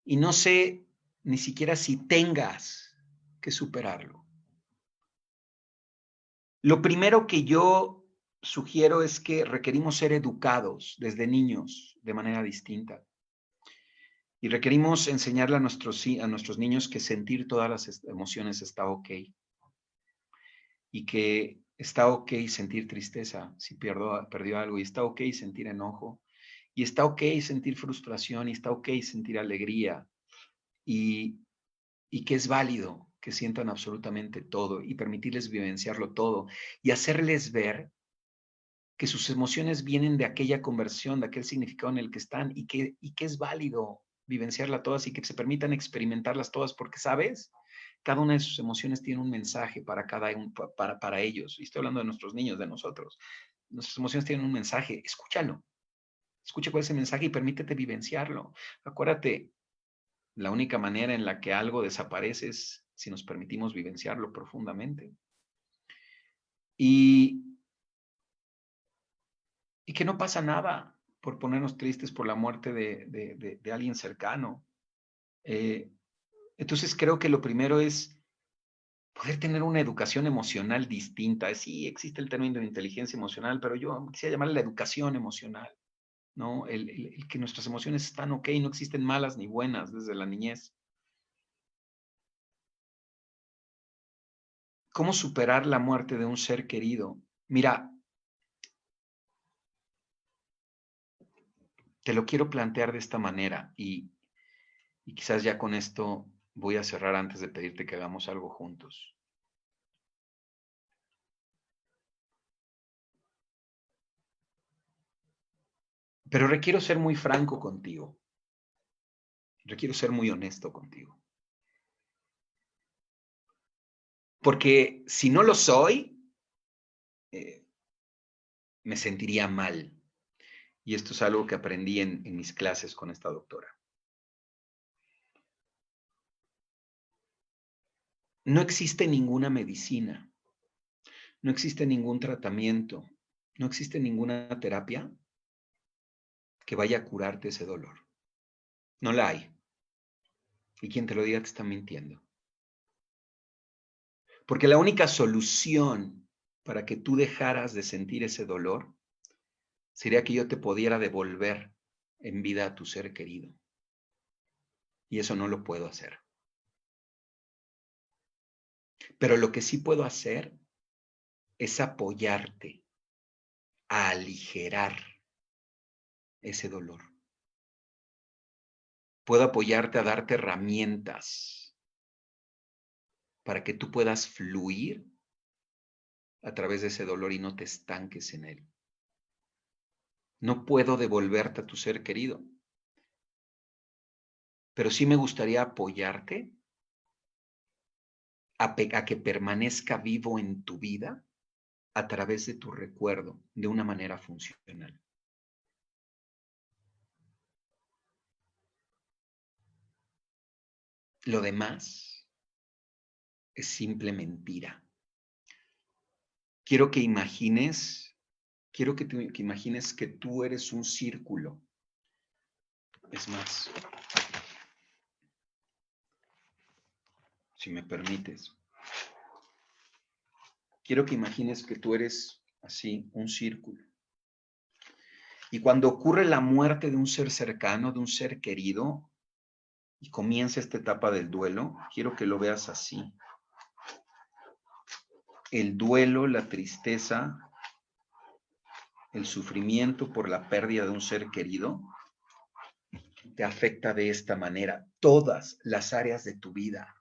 [SPEAKER 1] Y no sé ni siquiera si tengas que superarlo. Lo primero que yo sugiero es que requerimos ser educados desde niños de manera distinta. Y requerimos enseñarle a nuestros niños que sentir todas las emociones está ok. Y que está ok sentir tristeza si perdió algo. Y está ok sentir enojo. Y está ok sentir frustración. Y está ok sentir alegría. Y que es válido que sientan absolutamente todo. Y permitirles vivenciarlo todo. Y hacerles ver que sus emociones vienen de aquella conversión, de aquel significado en el que están y que es válido vivenciarlas todas y que se permitan experimentarlas todas porque, ¿sabes? Cada una de sus emociones tiene un mensaje para para ellos. Y estoy hablando de nuestros niños, de nosotros. Nuestras emociones tienen un mensaje. Escúchalo. Escucha cuál es el mensaje y permítete vivenciarlo. Acuérdate, la única manera en la que algo desaparece es si nos permitimos vivenciarlo profundamente. Y que no pasa nada por ponernos tristes por la muerte de alguien cercano. Entonces creo que lo primero es poder tener una educación emocional distinta. Sí, existe el término de inteligencia emocional, pero yo quisiera llamarle la educación emocional, ¿no? El que nuestras emociones están ok, no existen malas ni buenas desde la niñez. ¿Cómo superar la muerte de un ser querido? Mira, te lo quiero plantear de esta manera y quizás ya con esto voy a cerrar antes de pedirte que hagamos algo juntos. Pero requiero ser muy franco contigo. Requiero ser muy honesto contigo. Porque si no lo soy, me sentiría mal. Y esto es algo que aprendí en mis clases con esta doctora. No existe ninguna medicina, no existe ningún tratamiento, no existe ninguna terapia que vaya a curarte ese dolor. No la hay. Y quien te lo diga te está mintiendo. Porque la única solución para que tú dejaras de sentir ese dolor sería que yo te pudiera devolver en vida a tu ser querido. Y eso no lo puedo hacer. Pero lo que sí puedo hacer es apoyarte a aligerar ese dolor. Puedo apoyarte a darte herramientas para que tú puedas fluir a través de ese dolor y no te estanques en él. No puedo devolverte a tu ser querido, pero sí me gustaría apoyarte a que permanezca vivo en tu vida a través de tu recuerdo de una manera funcional. Lo demás es simple mentira. Quiero que imagines, que imagines que tú eres un círculo. Es más, si me permites, quiero que imagines que tú eres así, un círculo. Y cuando ocurre la muerte de un ser cercano, de un ser querido, y comienza esta etapa del duelo, quiero que lo veas así. El duelo, la tristeza, el sufrimiento por la pérdida de un ser querido, te afecta de esta manera todas las áreas de tu vida.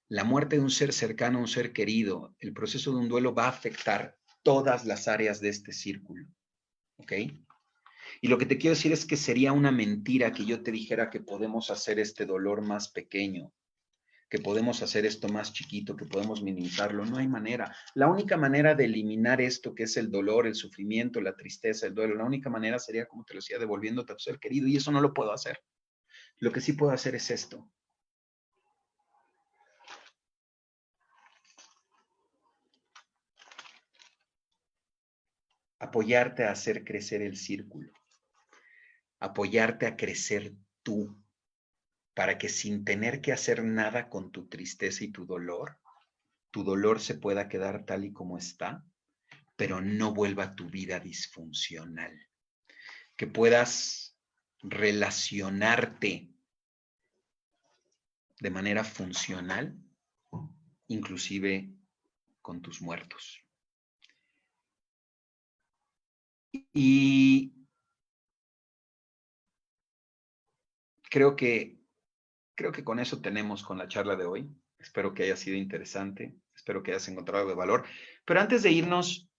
[SPEAKER 1] La muerte de un ser cercano, un ser querido, el proceso de un duelo va a afectar todas las áreas de este círculo. ¿Ok? Y lo que te quiero decir es que sería una mentira que yo te dijera que podemos hacer este dolor más pequeño, que podemos hacer esto más chiquito, que podemos minimizarlo. No hay manera. La única manera de eliminar esto que es el dolor, el sufrimiento, la tristeza, el duelo, la única manera sería, como te lo decía, devolviéndote a tu ser querido y eso no lo puedo hacer. Lo que sí puedo hacer es esto. Apoyarte a hacer crecer el círculo. Apoyarte a crecer tú para que sin tener que hacer nada con tu tristeza y tu dolor se pueda quedar tal y como está, pero no vuelva tu vida disfuncional. Que puedas relacionarte de manera funcional, inclusive con tus muertos. Y creo que con eso tenemos con la charla de hoy. Espero que haya sido interesante, espero que hayas encontrado algo de valor. Pero antes de irnos,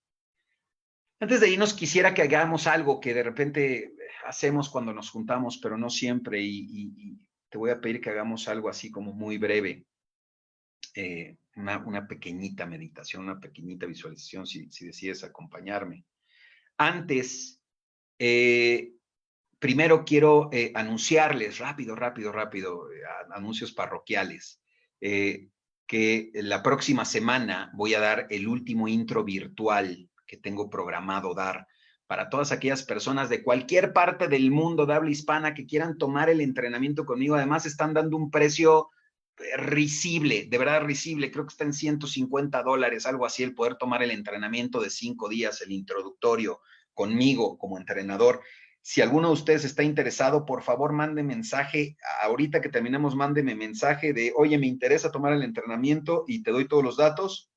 [SPEAKER 1] Antes de irnos, quisiera que hagamos algo que de repente hacemos cuando nos juntamos, pero no siempre, y te voy a pedir que hagamos algo así como muy breve, una pequeñita meditación, una pequeñita visualización, si decides acompañarme. Antes, primero quiero anunciarles rápido, anuncios parroquiales, que la próxima semana voy a dar el último intro virtual que tengo programado dar para todas aquellas personas de cualquier parte del mundo de habla hispana que quieran tomar el entrenamiento conmigo. Además, están dando un precio risible, de verdad risible, creo que está en $150, algo así, el poder tomar el entrenamiento de 5 días, el introductorio, conmigo como entrenador. Si alguno de ustedes está interesado, por favor, mande mensaje. Ahorita que terminemos, mándeme mensaje de, oye, me interesa tomar el entrenamiento y te doy todos los datos.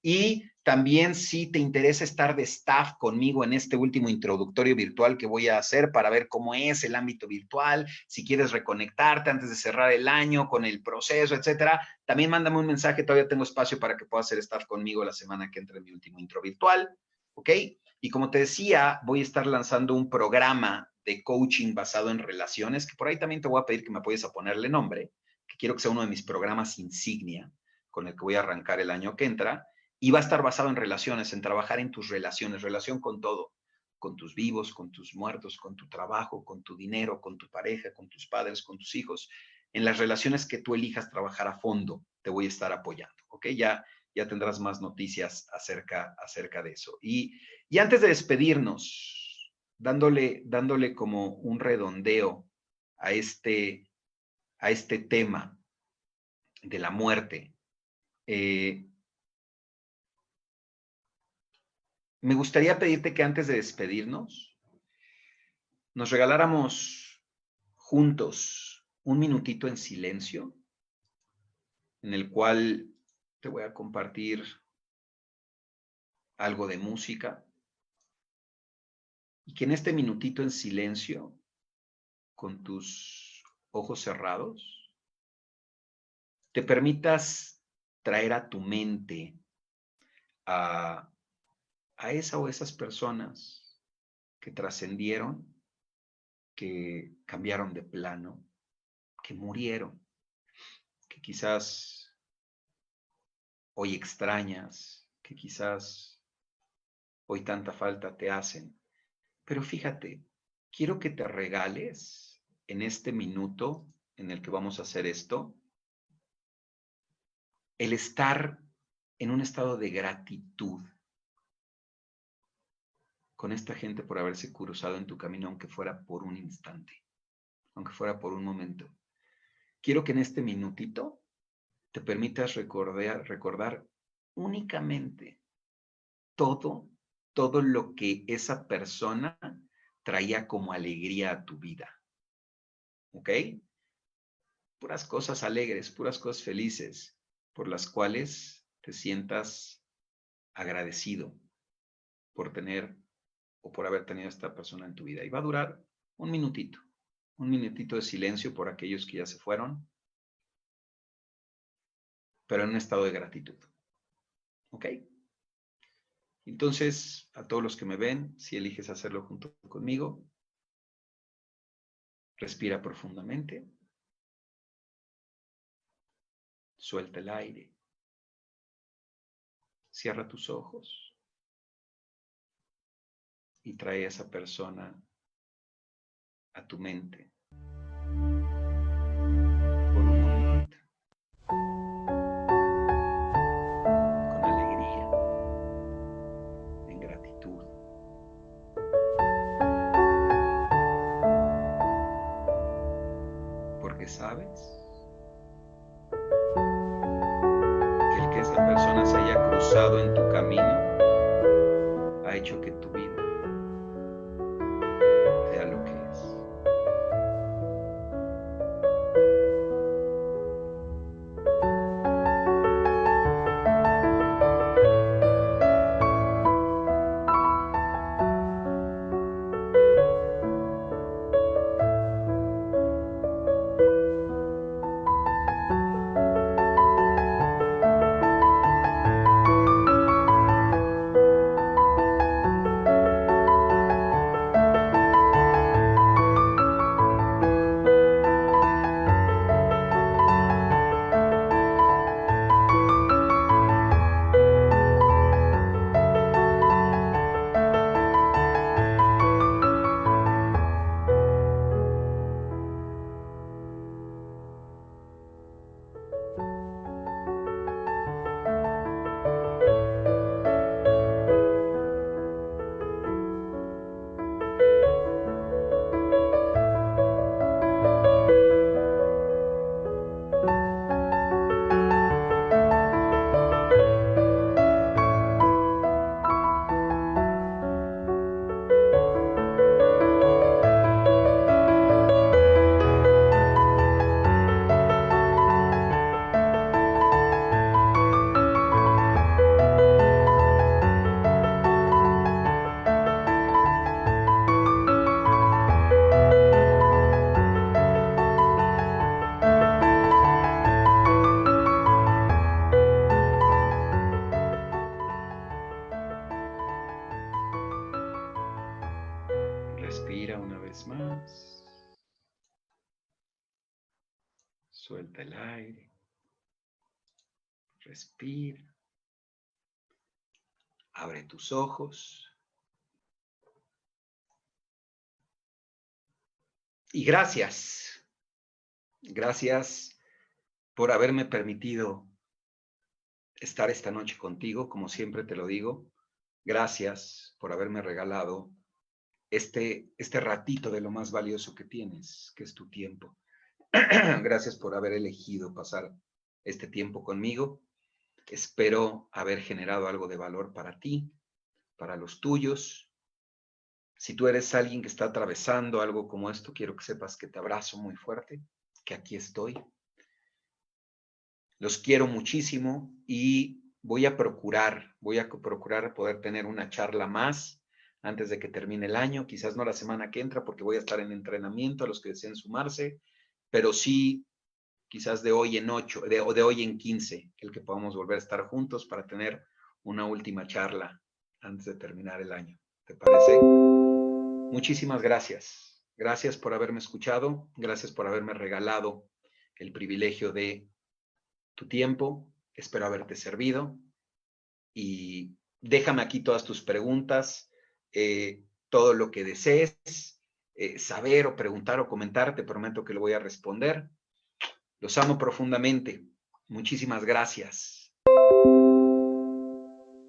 [SPEAKER 1] Y también si te interesa estar de staff conmigo en este último introductorio virtual que voy a hacer para ver cómo es el ámbito virtual, si quieres reconectarte antes de cerrar el año con el proceso, etcétera, también mándame un mensaje. Todavía tengo espacio para que puedas hacer staff conmigo la semana que entre en mi último intro virtual, ¿ok? Y como te decía, voy a estar lanzando un programa de coaching basado en relaciones, que por ahí también te voy a pedir que me apoyes a ponerle nombre, que quiero que sea uno de mis programas insignia, con el que voy a arrancar el año que entra, y va a estar basado en relaciones, en trabajar en tus relaciones, relación con todo, con tus vivos, con tus muertos, con tu trabajo, con tu dinero, con tu pareja, con tus padres, con tus hijos. En las relaciones que tú elijas trabajar a fondo, te voy a estar apoyando, ¿ok? Ya tendrás más noticias acerca de eso. Y antes de despedirnos, dándole como un redondeo a este tema de la muerte, me gustaría pedirte que antes de despedirnos, nos regaláramos juntos un minutito en silencio, en el cual te voy a compartir algo de música, y que en este minutito en silencio, con tus ojos cerrados, te permitas traer a tu mente a esa o esas personas que trascendieron, que cambiaron de plano, que murieron, que quizás hoy extrañas, que quizás hoy tanta falta te hacen. Pero fíjate, quiero que te regales en este minuto en el que vamos a hacer esto, el estar en un estado de gratitud con esta gente por haberse cruzado en tu camino, aunque fuera por un instante, aunque fuera por un momento. Quiero que en este minutito te permitas recordar únicamente todo lo que esa persona traía como alegría a tu vida. ¿Ok? Puras cosas alegres, puras cosas felices, por las cuales te sientas agradecido por tener o por haber tenido a esta persona en tu vida. Y va a durar un minutito de silencio por aquellos que ya se fueron, pero en un estado de gratitud. ¿Ok? Entonces, a todos los que me ven, si eliges hacerlo junto conmigo, respira profundamente, suelta el aire, cierra tus ojos y trae a esa persona a tu mente por un momentito, con alegría, en gratitud, porque sabes que el que esa persona se haya cruzado en tu camino ha hecho que tu vida sea lo que es. Suelta el aire. Respira. Abre tus ojos. Y gracias. Gracias por haberme permitido estar esta noche contigo, como siempre te lo digo. Gracias por haberme regalado este ratito de lo más valioso que tienes, que es tu tiempo. Gracias por haber elegido pasar este tiempo conmigo. Espero haber generado algo de valor para ti, para los tuyos. Si tú eres alguien que está atravesando algo como esto, quiero que sepas que te abrazo muy fuerte, que aquí estoy. Los quiero muchísimo y voy a procurar poder tener una charla más antes de que termine el año, quizás no la semana que entra porque voy a estar en entrenamiento a los que deseen sumarse, pero sí quizás de hoy en 8, de hoy en 15, el que podamos volver a estar juntos para tener una última charla antes de terminar el año. ¿Te parece? Muchísimas gracias. Gracias por haberme escuchado, gracias por haberme regalado el privilegio de tu tiempo. Espero haberte servido y déjame aquí todas tus preguntas, todo lo que desees saber o preguntar o comentar, te prometo que lo voy a responder. Los amo profundamente. Muchísimas gracias.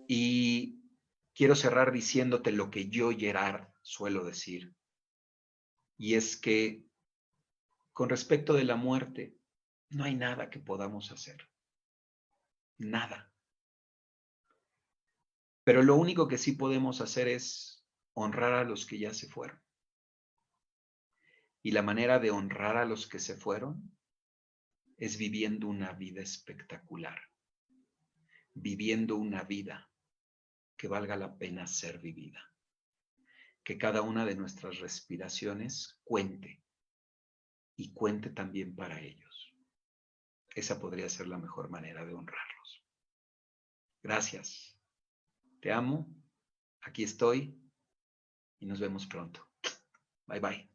[SPEAKER 1] Y quiero cerrar diciéndote lo que yo, Gerard, suelo decir. Y es que con respecto de la muerte, no hay nada que podamos hacer. Nada. Pero lo único que sí podemos hacer es honrar a los que ya se fueron. Y la manera de honrar a los que se fueron es viviendo una vida espectacular. Viviendo una vida que valga la pena ser vivida. Que cada una de nuestras respiraciones cuente y cuente también para ellos. Esa podría ser la mejor manera de honrarlos. Gracias. Te amo. Aquí estoy y nos vemos pronto. Bye bye.